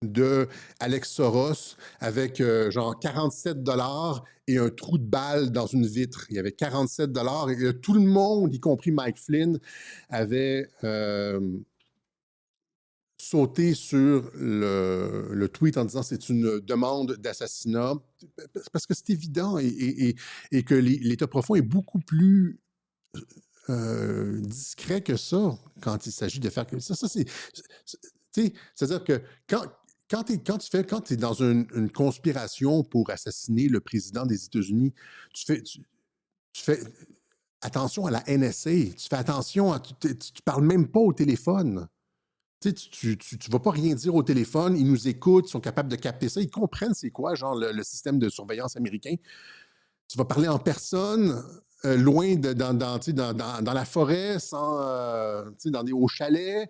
de Alex Soros avec genre 47 $ et un trou de balle dans une vitre. Il y avait 47 $ et tout le monde, y compris Mike Flynn, avait sauté sur le tweet en disant c'est une demande d'assassinat, parce que c'est évident et que l'État profond est beaucoup plus discret que ça quand il s'agit de faire que ça. C'est-à-dire que quand tu es dans une conspiration pour assassiner le président des États-Unis, tu fais attention à la NSA, tu fais attention à... Tu parles même pas au téléphone. Tu vas pas rien dire au téléphone, ils nous écoutent, ils sont capables de capter ça, ils comprennent c'est quoi, genre le système de surveillance américain. Tu vas parler en personne, loin dans la forêt, au chalet,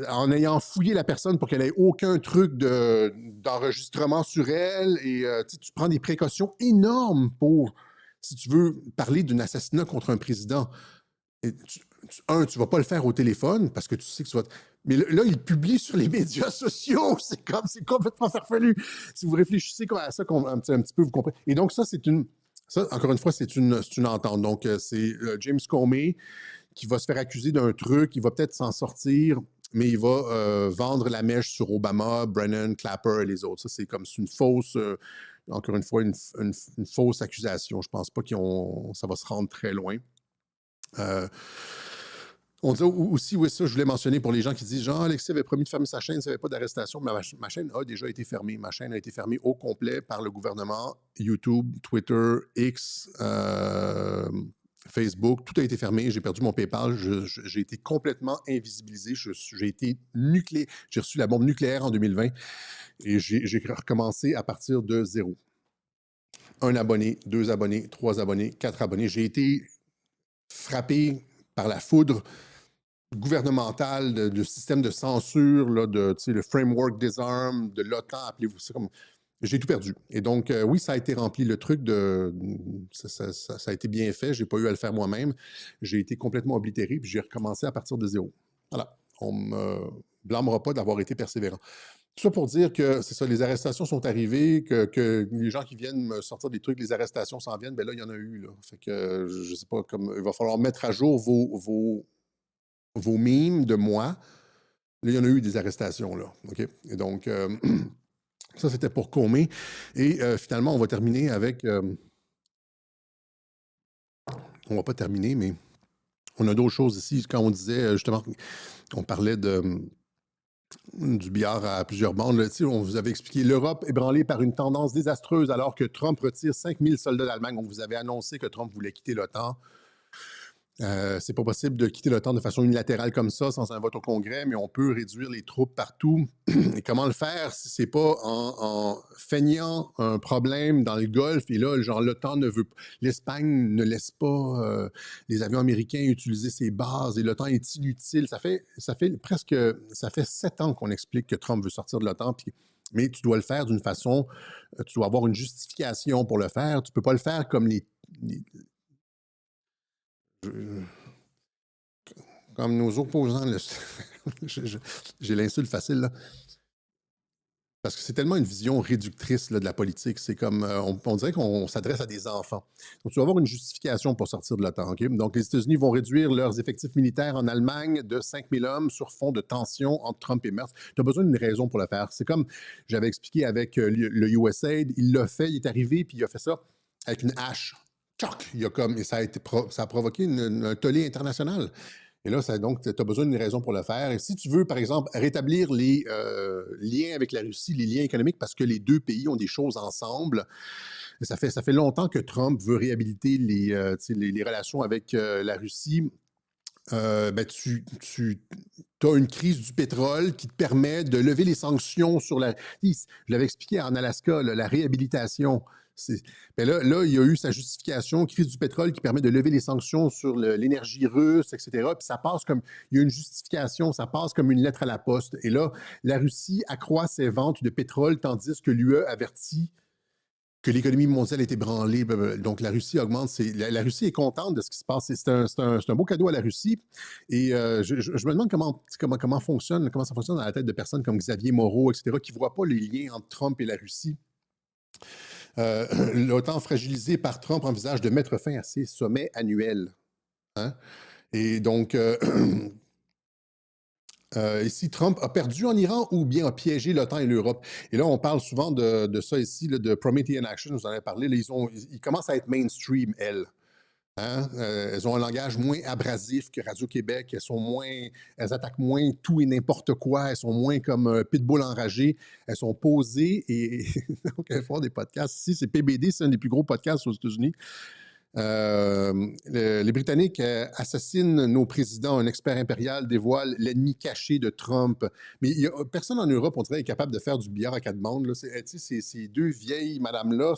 en ayant fouillé la personne pour qu'elle ait aucun truc d'enregistrement sur elle. Et tu prends des précautions énormes pour, si tu veux, parler d'un assassinat contre un président. Et tu vas pas le faire au téléphone parce que tu sais que tu vas... Mais là, il publie sur les médias sociaux. C'est complètement farfelu. Si vous réfléchissez à ça, un petit peu, vous comprenez. Et donc, ça, encore une fois, c'est une entente. Donc, c'est James Comey qui va se faire accuser d'un truc, il va peut-être s'en sortir, mais il va vendre la mèche sur Obama, Brennan, Clapper et les autres. Ça, c'est comme une fausse, encore une fois, une fausse accusation. Je pense pas ça va se rendre très loin. On dit aussi, oui, ça, je voulais mentionner pour les gens qui disent, genre, Alexis avait promis de fermer sa chaîne, il n'y avait pas d'arrestation, mais ma chaîne a déjà été fermée. Ma chaîne a été fermée au complet par le gouvernement, YouTube, Twitter, X, Facebook, tout a été fermé. J'ai perdu mon PayPal, j'ai été complètement invisibilisé. J'ai été nucléaire. J'ai reçu la bombe nucléaire en 2020 et j'ai recommencé à partir de 0. 1 abonné, 2 abonnés, 3 abonnés, 4 abonnés. J'ai été frappé par la foudre gouvernementale, de système de censure, là, le framework des armes, de l'OTAN, appelez-vous ça comme... J'ai tout perdu. Et donc, oui, ça a été rempli. Le truc ça a été bien fait. Je n'ai pas eu à le faire moi-même. J'ai été complètement oblitéré, puis j'ai recommencé à partir de 0. Voilà. On ne me blâmera pas d'avoir été persévérant. Tout ça pour dire que, c'est ça, les arrestations sont arrivées, que les gens qui viennent me sortir des trucs, les arrestations s'en viennent, bien là, il y en a eu, là. Fait que, je sais pas, il va falloir mettre à jour vos mimes de moi. Là, il y en a eu des arrestations, là. OK? Et donc, ça, c'était pour Comey. Et finalement, on va terminer avec... on va pas terminer, mais on a d'autres choses ici. Quand on disait, justement, on parlait du billard à plusieurs bandes. Là, on vous avait expliqué l'Europe ébranlée par une tendance désastreuse alors que Trump retire 5000 soldats d'Allemagne. On vous avait annoncé que Trump voulait quitter l'OTAN. C'est pas possible de quitter l'OTAN de façon unilatérale comme ça, sans un vote au Congrès, mais on peut réduire les troupes partout. Et comment le faire si c'est pas en feignant un problème dans le Golfe? Et là, genre, l'OTAN ne veut pas. L'Espagne ne laisse pas les avions américains utiliser ses bases et l'OTAN est inutile. Ça fait 7 ans qu'on explique que Trump veut sortir de l'OTAN, mais tu dois le faire d'une façon, tu dois avoir une justification pour le faire. Tu peux pas le faire comme comme nos opposants, j'ai l'insulte facile, là. Parce que c'est tellement une vision réductrice là, de la politique. C'est comme, on dirait qu'on s'adresse à des enfants. Donc, tu dois avoir une justification pour sortir de l'OTAN. Okay? Donc, les États-Unis vont réduire leurs effectifs militaires en Allemagne de 5 000 hommes sur fond de tension entre Trump et Merz. Tu as besoin d'une raison pour le faire. C'est comme j'avais expliqué avec le USAID. Il l'a fait, il est arrivé, puis il a fait ça avec une hache. Tchoc! Et ça a provoqué un tollé international. Et là, donc, tu as besoin d'une raison pour le faire. Et si tu veux, par exemple, rétablir les liens avec la Russie, les liens économiques, parce que les deux pays ont des choses ensemble, ça fait longtemps que Trump veut réhabiliter les relations avec la Russie. Tu as une crise du pétrole qui te permet de lever les sanctions sur la... Je l'avais expliqué en Alaska, là, la réhabilitation. Ben là, il y a eu sa justification, crise du pétrole qui permet de lever les sanctions sur l'énergie russe, etc. Puis ça passe comme, il y a une justification, ça passe comme une lettre à la poste. Et là, la Russie accroît ses ventes de pétrole, tandis que l'UE avertit que l'économie mondiale est ébranlée. Donc, la Russie augmente. La Russie est contente de ce qui se passe. C'est un beau cadeau à la Russie. Et je me demande comment ça fonctionne dans la tête de personnes comme Xavier Moreau, etc., qui ne voient pas les liens entre Trump et la Russie. L'OTAN fragilisé par Trump envisage de mettre fin à ses sommets annuels. Hein? Et donc, ici, Trump a perdu en Iran ou bien a piégé l'OTAN et l'Europe. Et là, on parle souvent de ça ici, là, de Promethean Action, vous en avez parlé. Là, ils commencent à être mainstream, elles. Hein? Elles ont un langage moins abrasif que Radio-Québec. Elles attaquent moins tout et n'importe quoi. Elles sont moins comme un pitbull enragé. Elles sont posées et donc elles font des podcasts. Ici, c'est PBD, c'est un des plus gros podcasts aux États-Unis. Les Britanniques assassinent nos présidents. Un expert impérial dévoile l'ennemi caché de Trump. Mais personne en Europe, on dirait, est capable de faire du billard à quatre bandes. Là. Ces deux vieilles madames-là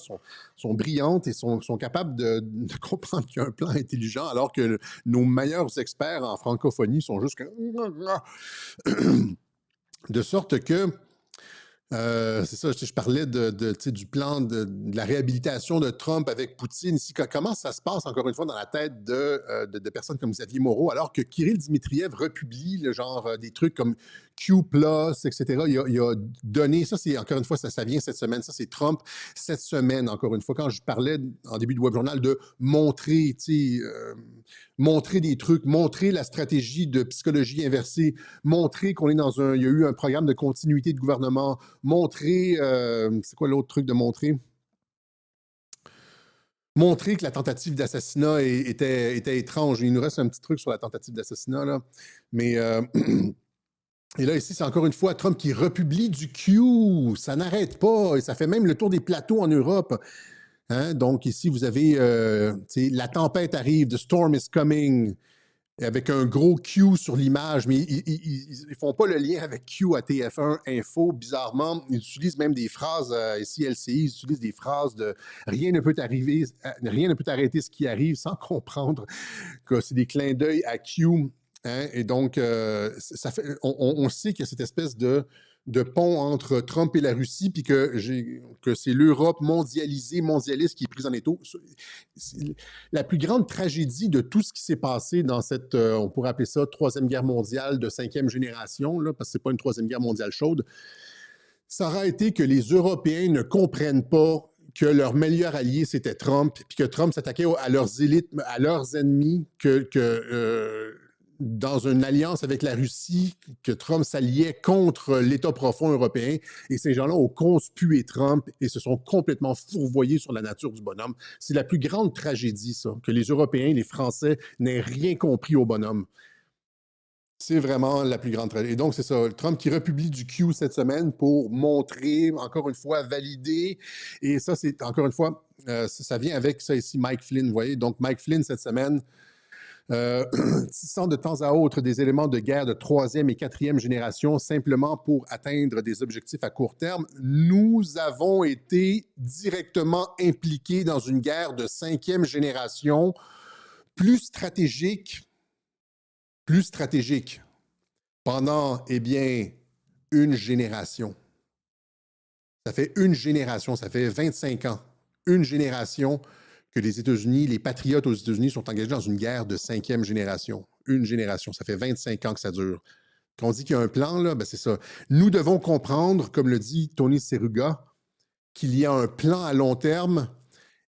sont brillantes et sont capables de comprendre qu'il y a un plan intelligent, alors que nos meilleurs experts en francophonie sont juste de sorte que c'est ça, je parlais du plan de la réhabilitation de Trump avec Poutine. Ici, comment ça se passe, encore une fois, dans la tête de personnes comme Xavier Moreau, alors que Kirill Dmitriev republie des trucs comme Q+, etc. Il a donné, ça c'est, encore une fois, ça vient cette semaine, ça c'est Trump cette semaine, encore une fois, quand je parlais en début de Web Journal de montrer, montrer des trucs, montrer la stratégie de psychologie inversée, montrer qu'il y a eu un programme de continuité de gouvernement, montrer, c'est quoi l'autre truc de montrer? Montrer que la tentative d'assassinat était étrange. Il nous reste un petit truc sur la tentative d'assassinat, là. Mais, et là, ici, c'est encore une fois Trump qui republie du Q. Ça n'arrête pas. Et ça fait même le tour des plateaux en Europe. Hein? Donc, ici, vous avez, la tempête arrive, the storm is coming. Avec un gros Q sur l'image, mais ils ne font pas le lien avec Q à TF1 Info. Bizarrement, ils utilisent même des phrases, ici LCI, ils utilisent des phrases de « rien ne peut arriver, rien ne peut arrêter ce qui arrive » sans comprendre que c'est des clins d'œil à Q. Hein? Et donc, on sait qu'il y a cette espèce de pont entre Trump et la Russie, puis que c'est l'Europe mondialiste qui est prise en étau. La plus grande tragédie de tout ce qui s'est passé dans cette, on pourrait appeler ça troisième guerre mondiale de 5e génération, là, parce que c'est pas une troisième guerre mondiale chaude, ça aura été que les Européens ne comprennent pas que leur meilleur allié, c'était Trump, puis que Trump s'attaquait à leurs élites, à leurs ennemis, dans une alliance avec la Russie, que Trump s'alliait contre l'État profond européen. Et ces gens-là ont conspué Trump et se sont complètement fourvoyés sur la nature du bonhomme. C'est la plus grande tragédie, ça, que les Européens, les Français n'aient rien compris au bonhomme. C'est vraiment la plus grande tragédie. Et donc, c'est ça, Trump qui republie du Q cette semaine pour montrer, encore une fois, valider. Et ça, c'est, encore une fois, ça vient avec ça ici, Mike Flynn, vous voyez. Donc, Mike Flynn, cette semaine, tissant de temps à autre des éléments de guerre de 3e et 4e génération simplement pour atteindre des objectifs à court terme. Nous avons été directement impliqués dans une guerre de 5e génération plus stratégique, pendant, eh bien, une génération. Ça fait une génération, ça fait 25 ans, une génération que les États-Unis, les patriotes aux États-Unis sont engagés dans une guerre de 5e génération. Une génération, ça fait 25 ans que ça dure. Quand on dit qu'il y a un plan, là, ben c'est ça. Nous devons comprendre, comme le dit Tony Seruga, qu'il y a un plan à long terme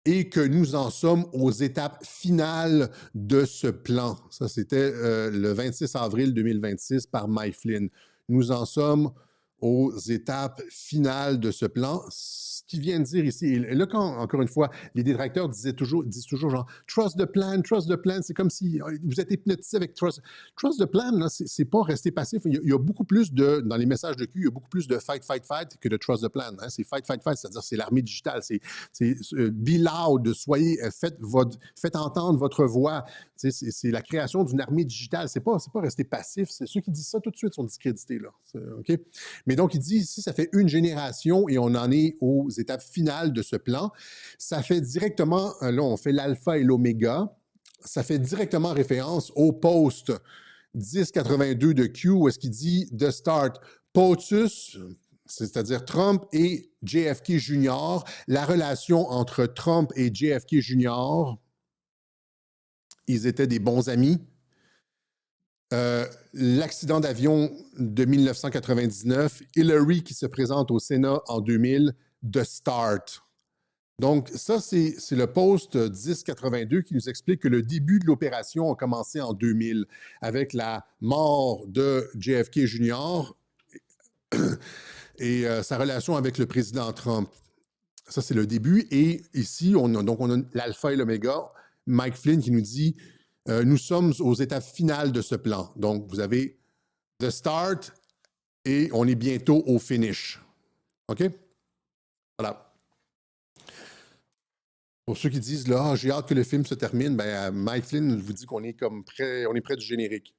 et que nous en sommes aux étapes finales de ce plan. Ça, c'était le 26 avril 2026 par Mike Flynn. Nous en sommes aux étapes finales de ce plan. Ce qu'il vient de dire ici, et là, quand, encore une fois, les détracteurs disent toujours genre « trust the plan », c'est comme si vous êtes hypnotisé avec « trust the plan », c'est pas rester passif. Il y a beaucoup plus dans les messages de Q, il y a beaucoup plus de « fight » que de « trust the plan ». Hein. C'est « fight », c'est-à-dire c'est l'armée digitale, c'est be loud, faites entendre votre voix. C'est la création d'une armée digitale. C'est pas rester passif. C'est ceux qui disent ça tout de suite sont discrédités, là. OK? Mais donc, il dit ici, ça fait une génération et on en est aux étapes finales de ce plan. Ça fait directement, là, on fait l'alpha et l'oméga. Ça fait directement référence au post 1082 de Q où est-ce qu'il dit « The Start, POTUS », c'est-à-dire Trump et JFK Jr., la relation entre Trump et JFK Jr., ils étaient des bons amis. L'accident d'avion de 1999, Hillary qui se présente au Sénat en 2000, The Start. Donc, ça, c'est le post 1082 qui nous explique que le début de l'opération a commencé en 2000 avec la mort de JFK Jr. et sa relation avec le président Trump. Ça, c'est le début. Et ici, on a l'alpha et l'oméga. Mike Flynn qui nous dit nous sommes aux étapes finales de ce plan. Donc, vous avez the start et on est bientôt au finish. OK? Voilà. Pour ceux qui disent, là, j'ai hâte que le film se termine, ben, Mike Flynn vous dit qu'on est comme près, on est près du générique.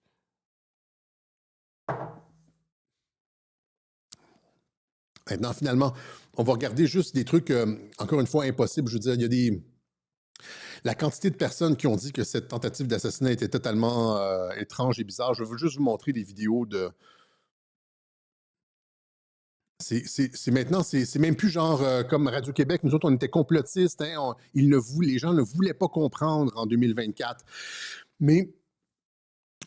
Maintenant, finalement, on va regarder juste des trucs, encore une fois, impossibles. Je veux dire, il y a la quantité de personnes qui ont dit que cette tentative d'assassinat était totalement étrange et bizarre. Je veux juste vous montrer des vidéos de... C'est maintenant, c'est même plus genre comme Radio-Québec. Nous autres, on était complotistes. Hein, les gens ne voulaient pas comprendre en 2024. Mais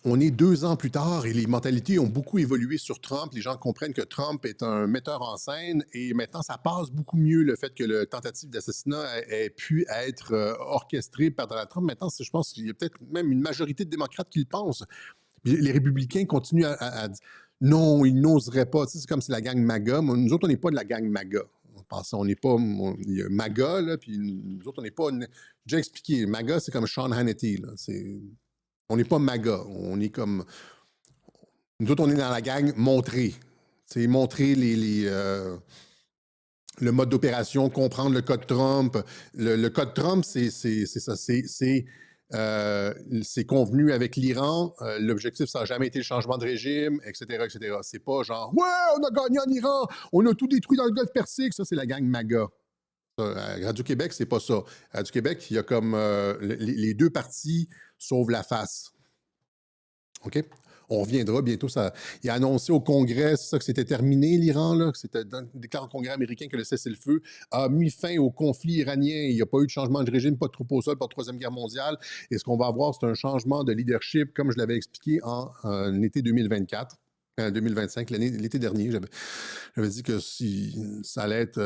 on est 2 ans plus tard et les mentalités ont beaucoup évolué sur Trump. Les gens comprennent que Trump est un metteur en scène et maintenant, ça passe beaucoup mieux le fait que la tentative d'assassinat ait pu être orchestrée par Donald Trump. Maintenant, je pense qu'il y a peut-être même une majorité de démocrates qui le pensent. Les républicains continuent à dire non, ils n'oseraient pas. Tu sais, c'est comme si la gang MAGA. Nous autres, on n'est pas de la gang MAGA. On n'est pas... Il y a MAGA, là, puis nous autres, on n'est pas... J'ai déjà expliqué. MAGA, c'est comme Sean Hannity, là. On n'est pas MAGA. On est comme... Nous autres, on est dans la gang montrer. C'est montrer le mode d'opération, comprendre le code Trump. Le code Trump, c'est ça. C'est convenu avec l'Iran. L'objectif, ça n'a jamais été le changement de régime, etc., etc. C'est pas genre « Ouais, on a gagné en Iran! On a tout détruit dans le Golfe Persique! » Ça, c'est la gang MAGA. À Radio-Québec, c'est pas ça. À Radio-Québec, il y a comme les deux partis sauvent la face. OK? On reviendra bientôt. Il a annoncé au Congrès que c'était terminé, l'Iran, là, que c'était déclaré au Congrès américain que le cessez-le-feu a mis fin au conflit iranien. Il n'y a pas eu de changement de régime, pas de troupes au sol, pas de Troisième Guerre mondiale. Et ce qu'on va avoir, c'est un changement de leadership, comme je l'avais expliqué en été 2024. 2025, l'été dernier, j'avais dit que si ça allait être...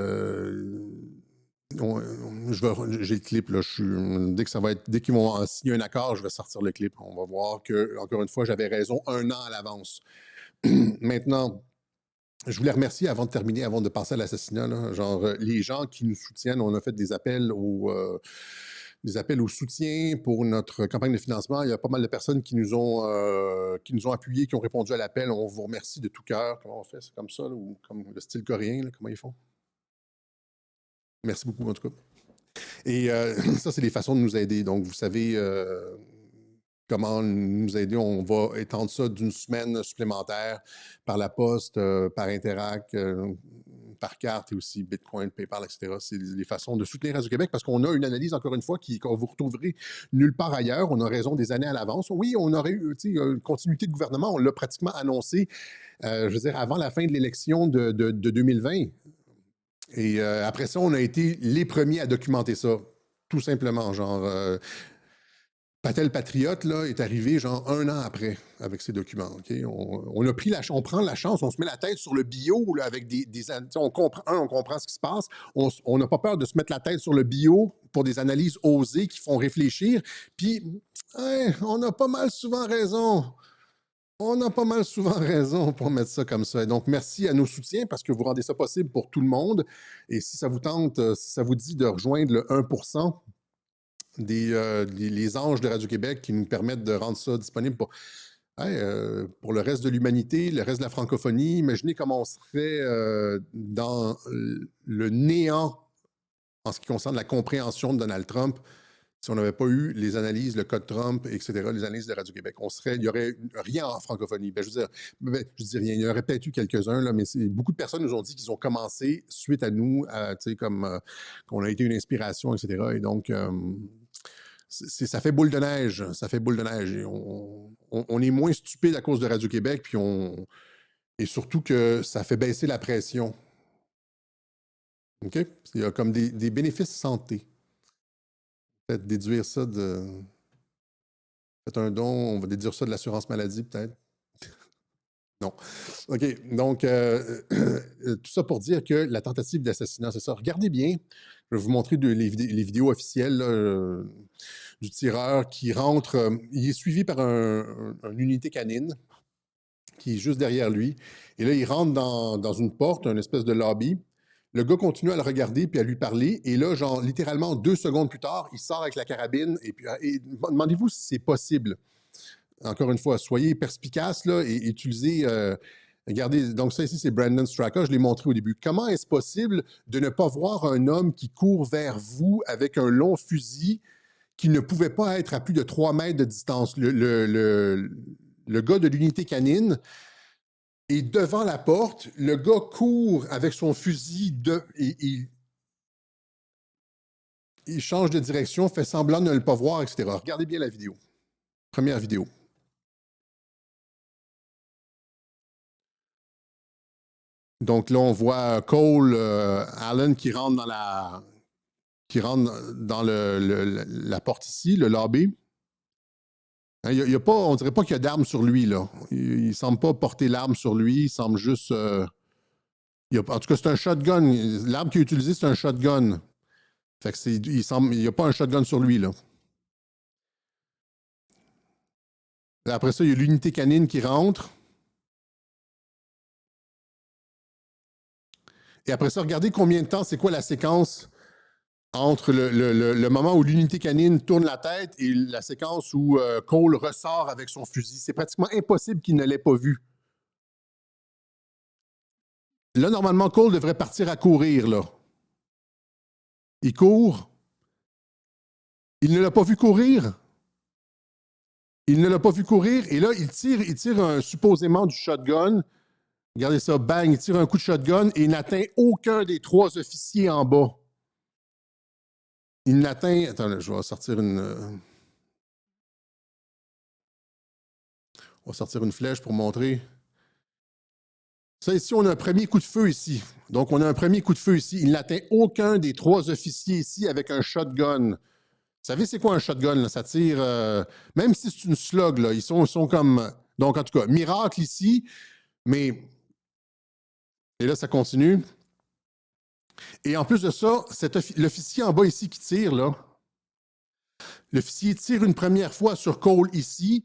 j'ai le clip, là. Dès qu'ils vont signer un accord, je vais sortir le clip. On va voir que, encore une fois, j'avais raison 1 an à l'avance. Maintenant, je voulais remercier avant de terminer, avant de passer à l'assassinat, là, genre les gens qui nous soutiennent. On a fait des appels au soutien pour notre campagne de financement. Il y a pas mal de personnes qui nous ont appuyés, qui ont répondu à l'appel. On vous remercie de tout cœur. Comment on fait? C'est comme ça, là, ou comme le style coréen, là, comment ils font? Merci beaucoup, en tout cas. Et ça, c'est les façons de nous aider. Donc, vous savez, comment nous aider. On va étendre ça d'une semaine supplémentaire par la poste, par Interac, par carte et aussi Bitcoin, PayPal, etc. C'est les façons de soutenir Radio-Québec parce qu'on a une analyse, encore une fois, qu'on vous retrouverez nulle part ailleurs. On a raison des années à l'avance. Oui, on aurait eu une continuité de gouvernement. On l'a pratiquement annoncé, je veux dire, avant la fin de l'élection de 2020. Et après ça, on a été les premiers à documenter ça. Tout simplement, genre... Patel Patriote là, est arrivé genre 1 an après avec ses documents. Okay? On prend la chance, on se met la tête sur le bio là, avec on comprend ce qui se passe. On n'a pas peur de se mettre la tête sur le bio pour des analyses osées qui font réfléchir. Puis, on a pas mal souvent raison. On a pas mal souvent raison pour mettre ça comme ça. Et donc, merci à nos soutiens parce que vous rendez ça possible pour tout le monde. Et si ça vous tente, si ça vous dit de rejoindre le 1%, les anges de Radio-Québec qui nous permettent de rendre ça disponible pour le reste de l'humanité, le reste de la francophonie. Imaginez comment on serait dans le néant en ce qui concerne la compréhension de Donald Trump si on n'avait pas eu les analyses, le code Trump, etc., les analyses de Radio-Québec. Il n'y aurait rien en francophonie. Je dis rien. Il y aurait peut-être eu quelques-uns, là, mais beaucoup de personnes nous ont dit qu'ils ont commencé suite à nous, comme qu'on a été une inspiration, etc. Et donc, ça fait boule de neige. Ça fait boule de neige. Et on est moins stupide à cause de Radio-Québec, et surtout que ça fait baisser la pression. OK? Il y a comme des bénéfices santé. Peut-être déduire ça de... Faites un don, on va déduire ça de l'assurance maladie, peut-être. Non. OK. Donc, tout ça pour dire que la tentative d'assassinat, c'est ça. Regardez bien. Je vais vous montrer les vidéos officielles là, du tireur qui rentre. Il est suivi par une unité canine qui est juste derrière lui. Et là, il rentre dans une porte, une espèce de lobby. Le gars continue à le regarder puis à lui parler. Et là, genre, littéralement 2 secondes plus tard, il sort avec la carabine. Et demandez-vous si c'est possible. Encore une fois, soyez perspicaces là, et utilisez... regardez, donc ça ici, c'est Brandon Straka. Je l'ai montré au début. Comment est-ce possible de ne pas voir un homme qui court vers vous avec un long fusil qui ne pouvait pas être à plus de 3 mètres de distance? Le gars de l'unité canine... Et devant la porte, le gars court avec son fusil et il change de direction, fait semblant de ne pas voir, etc. Regardez bien la vidéo. Première vidéo. Donc là, on voit Cole Allen qui rentre dans la porte ici, le lobby. Il y a pas, on dirait pas qu'il y a d'armes sur lui, là. Il ne semble pas porter l'arme sur lui, il semble juste... en tout cas, c'est un shotgun. L'arme qu'il a utilisée, c'est un shotgun. Fait que il n'y a pas un shotgun sur lui, là. Après ça, il y a l'unité canine qui rentre. Et après ça, regardez combien de temps, c'est quoi la séquence entre le moment où l'unité canine tourne la tête et la séquence où Cole ressort avec son fusil. C'est pratiquement impossible qu'il ne l'ait pas vu. Là, normalement, Cole devrait partir à courir, là. Il court. Il ne l'a pas vu courir. Il ne l'a pas vu courir. Et là, il tire supposément du shotgun. Regardez ça, bang, il tire un coup de shotgun et il n'atteint aucun des 3 officiers en bas. Il n'atteint... Attends, là, je vais sortir une... On va sortir une flèche pour montrer. Ça, ici, on a un premier coup de feu ici. Donc, on a un premier coup de feu ici. Il n'atteint aucun des 3 officiers ici avec un shotgun. Vous savez, c'est quoi un shotgun? Là? Ça tire... même si c'est une slug, là, ils sont comme... Donc, en tout cas, miracle ici, mais... Et là, ça continue. Et en plus de ça, l'officier en bas ici qui tire, là, l'officier tire une première fois sur Cole ici,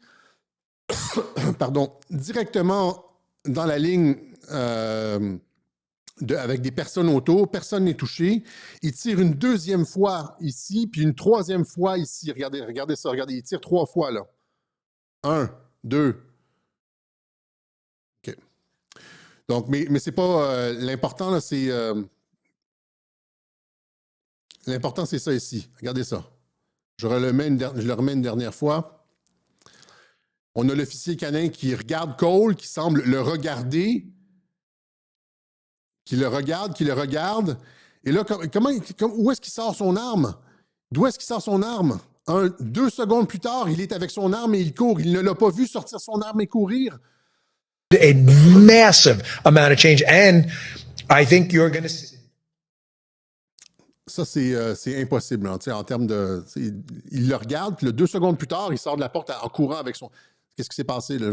pardon, directement dans la ligne avec des personnes autour, personne n'est touché. Il tire une deuxième fois ici, puis une troisième fois ici. Regardez ça, regardez, il tire 3 fois, là. 1, 2. OK. Donc, mais c'est pas... l'important, là, c'est... L'important, c'est ça ici. Regardez ça. Je le remets une dernière fois. On a l'officier canin qui regarde Cole, qui semble le regarder, qui le regarde. Et là, où est-ce qu'il sort son arme? D'où est-ce qu'il sort son arme? 2 secondes plus tard, il est avec son arme et il court. Il ne l'a pas vu sortir son arme et courir. A massive amount of change. And I think you're going to see. Ça, c'est impossible, hein, en termes de... Il le regarde, puis 2 secondes plus tard, il sort de la porte en courant avec son... Qu'est-ce qui s'est passé, là?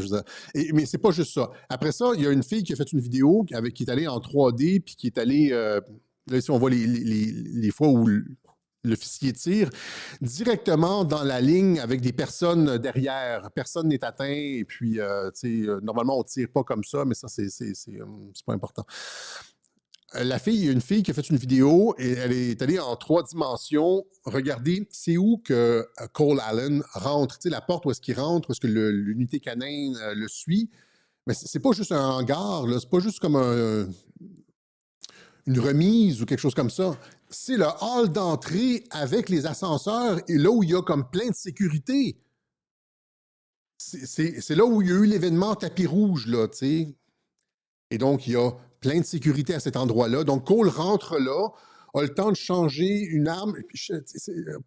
Mais c'est pas juste ça. Après ça, il y a une fille qui a fait une vidéo qui est allée en 3D, puis qui est allée... là, ici, on voit les fois où l'officier tire directement dans la ligne avec des personnes derrière. Personne n'est atteint, et puis, normalement, on tire pas comme ça, mais ça, c'est pas important. Il y a une fille qui a fait une vidéo et elle est allée en 3 dimensions. Regardez, c'est où que Cole Allen rentre. Tu sais, la porte où est-ce qu'il rentre, où est-ce que l'unité canin le suit. Mais c'est pas juste un hangar, là. C'est pas juste comme une remise ou quelque chose comme ça. C'est le hall d'entrée avec les ascenseurs et là où il y a comme plein de sécurité. C'est là où il y a eu l'événement tapis rouge, là, tu sais. Et donc, il y a plein de sécurité à cet endroit-là. Donc, Cole rentre là, a le temps de changer une arme.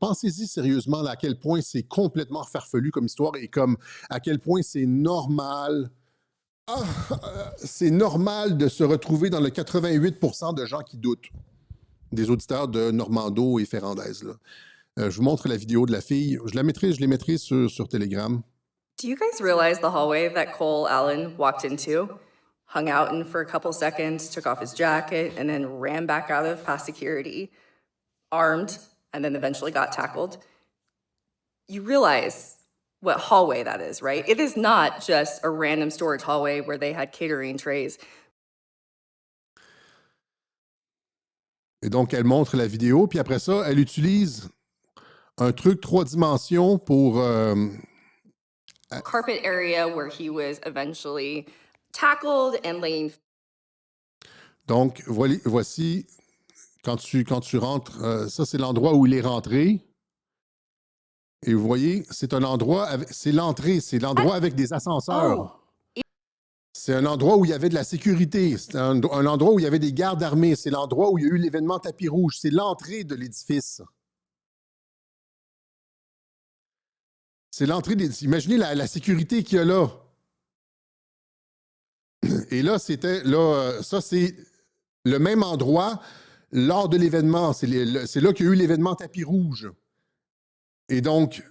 Pensez-y sérieusement là, à quel point c'est complètement farfelu comme histoire et comme à quel point c'est normal. C'est normal de se retrouver dans le 88% de gens qui doutent. Des auditeurs de Normando et Ferrandez. Là. Je vous montre la vidéo de la fille. Je les mettrai sur Telegram. Do you guys realize the hallway that Cole Allen walked into? Hung out in for a couple seconds, took off his jacket, and then ran back out of past security, armed, and then eventually got tackled. You realize what hallway that is, right? It is not just a random storage hallway where they had catering trays. Et donc, elle montre la vidéo, puis après ça, elle utilise un truc 3 dimensions pour... Carpet area where he was eventually tackled and laying. Donc, voici, quand tu rentres, ça c'est l'endroit où il est rentré. Et vous voyez, c'est un endroit, c'est l'entrée, c'est l'endroit avec des ascenseurs. Oh. C'est un endroit où il y avait de la sécurité, c'est un endroit où il y avait des gardes armés, c'est l'endroit où il y a eu l'événement tapis rouge, c'est l'entrée de l'édifice. C'est l'entrée des... Imaginez la sécurité qu'il y a là. Et là, ça, c'est le même endroit lors de l'événement. C'est là qu'il y a eu l'événement tapis rouge. Et donc,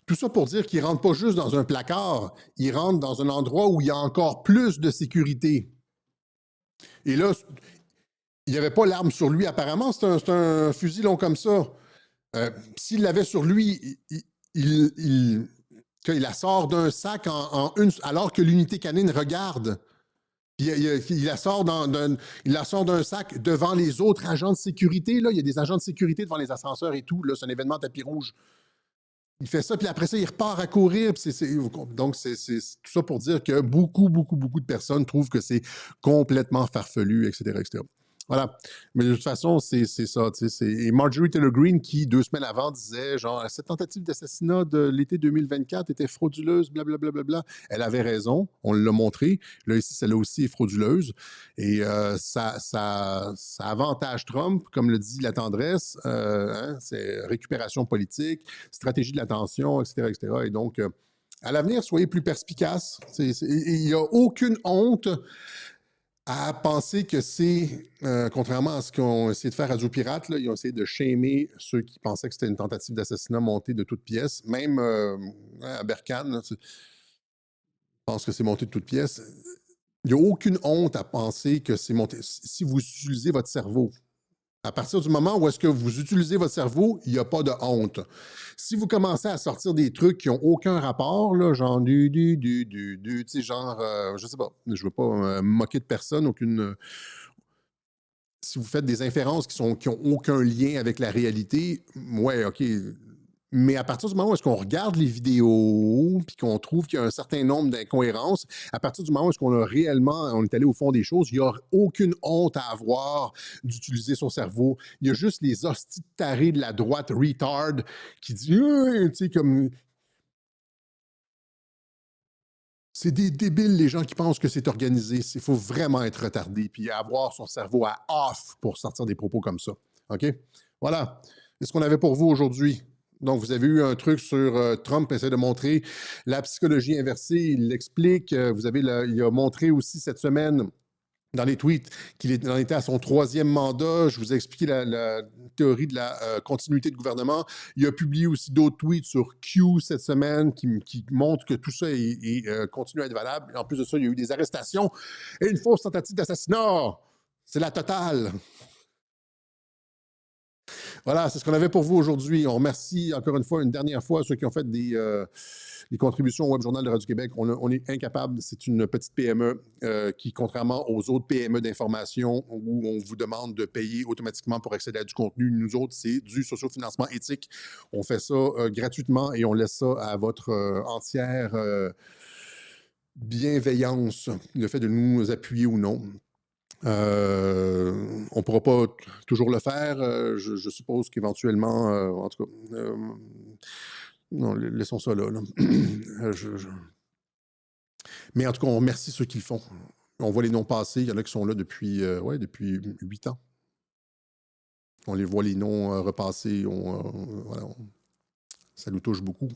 tout ça pour dire qu'il ne rentre pas juste dans un placard, il rentre dans un endroit où il y a encore plus de sécurité. Et là, il n'y avait pas l'arme sur lui apparemment, c'est un fusil long comme ça. S'il l'avait sur lui, il la sort d'un sac alors que l'unité canine regarde. Il la sort d'un sac devant les autres agents de sécurité. Là. Il y a des agents de sécurité devant les ascenseurs et tout. C'est un événement tapis rouge. Il fait ça, puis après ça, il repart à courir. Donc, c'est tout ça pour dire que beaucoup de personnes trouvent que c'est complètement farfelu, etc., etc. Voilà. Mais de toute façon, c'est ça. Et Marjorie Taylor Greene, qui, 2 semaines avant, disait, genre, cette tentative d'assassinat de l'été 2024 était frauduleuse, blablabla. Bla, bla, bla. Elle avait raison. On l'a montré. Là, ici, celle-là aussi est frauduleuse. Et ça avantage Trump, comme le dit la tendresse. C'est récupération politique, stratégie de l'attention, etc., etc. Et donc, à l'avenir, soyez plus perspicaces. Il n'y a aucune honte à penser que c'est, contrairement à ce qu'on essayé de faire à Radio Pirate, là, ils ont essayé de shamer ceux qui pensaient que c'était une tentative d'assassinat montée de toutes pièces. Même à Berkane, là, je pense que c'est monté de toutes pièces. Il n'y a aucune honte à penser que c'est monté. Si vous utilisez votre cerveau, à partir du moment où est-ce que vous utilisez votre cerveau, il n'y a pas de honte. Si vous commencez à sortir des trucs qui n'ont aucun rapport, là, genre tu sais, genre, je sais pas, je ne veux pas moquer de personne, si vous faites des inférences qui n'ont aucun lien avec la réalité, ouais, OK, Mais à partir du moment où est-ce qu'on regarde les vidéos, puis qu'on trouve qu'il y a un certain nombre d'incohérences, à partir du moment où est-ce qu'on a réellement, on est allé au fond des choses, il n'y a aucune honte à avoir d'utiliser son cerveau. Il y a juste les hosties de tarés de la droite retard qui disent, tu sais, comme... C'est des débiles, les gens qui pensent que c'est organisé. Il faut vraiment être retardé puis avoir son cerveau à off pour sortir des propos comme ça. OK? Voilà. C'est ce qu'on avait pour vous aujourd'hui. Donc, vous avez eu un truc sur Trump essaie de montrer la psychologie inversée. Il l'explique. Il a montré aussi cette semaine dans les tweets qu'il en était à son 3e mandat. Je vous ai expliqué la théorie de la continuité de gouvernement. Il a publié aussi d'autres tweets sur Q cette semaine qui montrent que tout ça continue à être valable. En plus de ça, il y a eu des arrestations et une fausse tentative d'assassinat. C'est la totale. Voilà, c'est ce qu'on avait pour vous aujourd'hui. On remercie encore une dernière fois ceux qui ont fait des contributions au Web Journal de Radio-Québec. On est incapable. C'est une petite PME qui, contrairement aux autres PME d'information où on vous demande de payer automatiquement pour accéder à du contenu, nous autres, c'est du sociofinancement éthique. On fait ça gratuitement et on laisse ça à votre entière bienveillance, le fait de nous appuyer ou non. On ne pourra pas toujours le faire. Je suppose qu'éventuellement, en tout cas, non, laissons ça là. Mais en tout cas, on remercie ceux qui le font. On voit les noms passer. Il y en a qui sont là depuis 8 ans. On les voit les noms repasser. Voilà, ça nous touche beaucoup.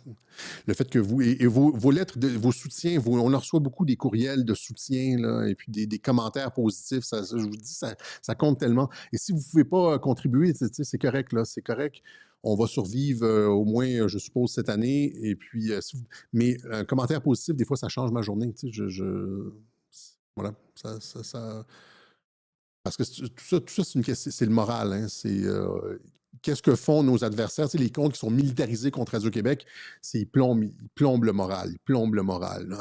Le fait que vous, et vos lettres, vos soutiens, on en reçoit beaucoup des courriels de soutien, là, et puis des commentaires positifs, je vous dis, ça compte tellement. Et si vous ne pouvez pas contribuer, c'est correct, là, c'est correct. On va survivre au moins, je suppose, cette année. Et puis, mais un commentaire positif, des fois, ça change ma journée. Voilà, ça... Parce que tout ça c'est le moral. Hein, qu'est-ce que font nos adversaires? Tu sais, les comptes qui sont militarisés contre Radio-Québec, ils plombent le moral. Ils plombent le moral.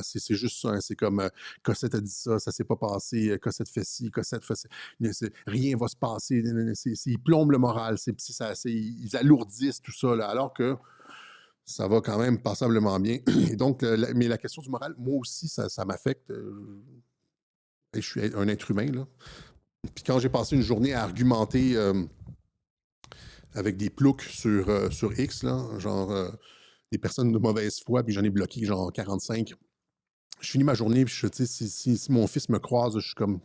C'est juste ça. Hein, c'est comme Cossette a dit ça, ça s'est pas passé. Cossette fait ci, Cossette fait ça. Rien va se passer. Ils plombent le moral. Ils alourdissent tout ça. Là, alors que ça va quand même passablement bien. Et donc, mais la question du moral, moi aussi, ça m'affecte. Je suis un être humain, là. Puis quand j'ai passé une journée à argumenter avec des ploucs sur X, là, genre des personnes de mauvaise foi, puis j'en ai bloqué genre 45. Je finis ma journée, puis si mon fils me croise, je suis comme...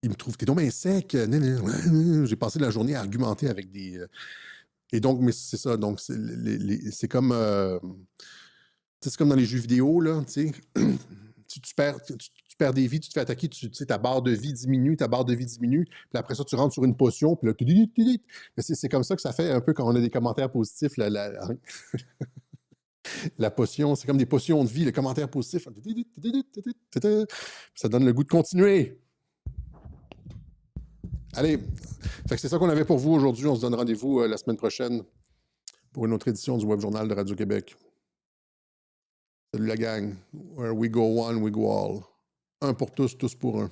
Il me trouve, t'es donc bien sec. J'ai passé la journée à argumenter avec des... Et donc, mais c'est ça, donc c'est comme... c'est comme dans les jeux vidéo, là, tu sais. Tu perds des vies, tu te fais attaquer, ta barre de vie diminue, puis après ça, tu rentres sur une potion, puis là, c'est comme ça que ça fait un peu quand on a des commentaires positifs. La potion, c'est comme des potions de vie, le commentaire positif. Ça donne le goût de continuer. Allez, fait que c'est ça qu'on avait pour vous aujourd'hui. On se donne rendez-vous la semaine prochaine pour une autre édition du Web Journal de Radio-Québec. Salut la gang. Where we go one, we go all. Un pour tous, tous pour un.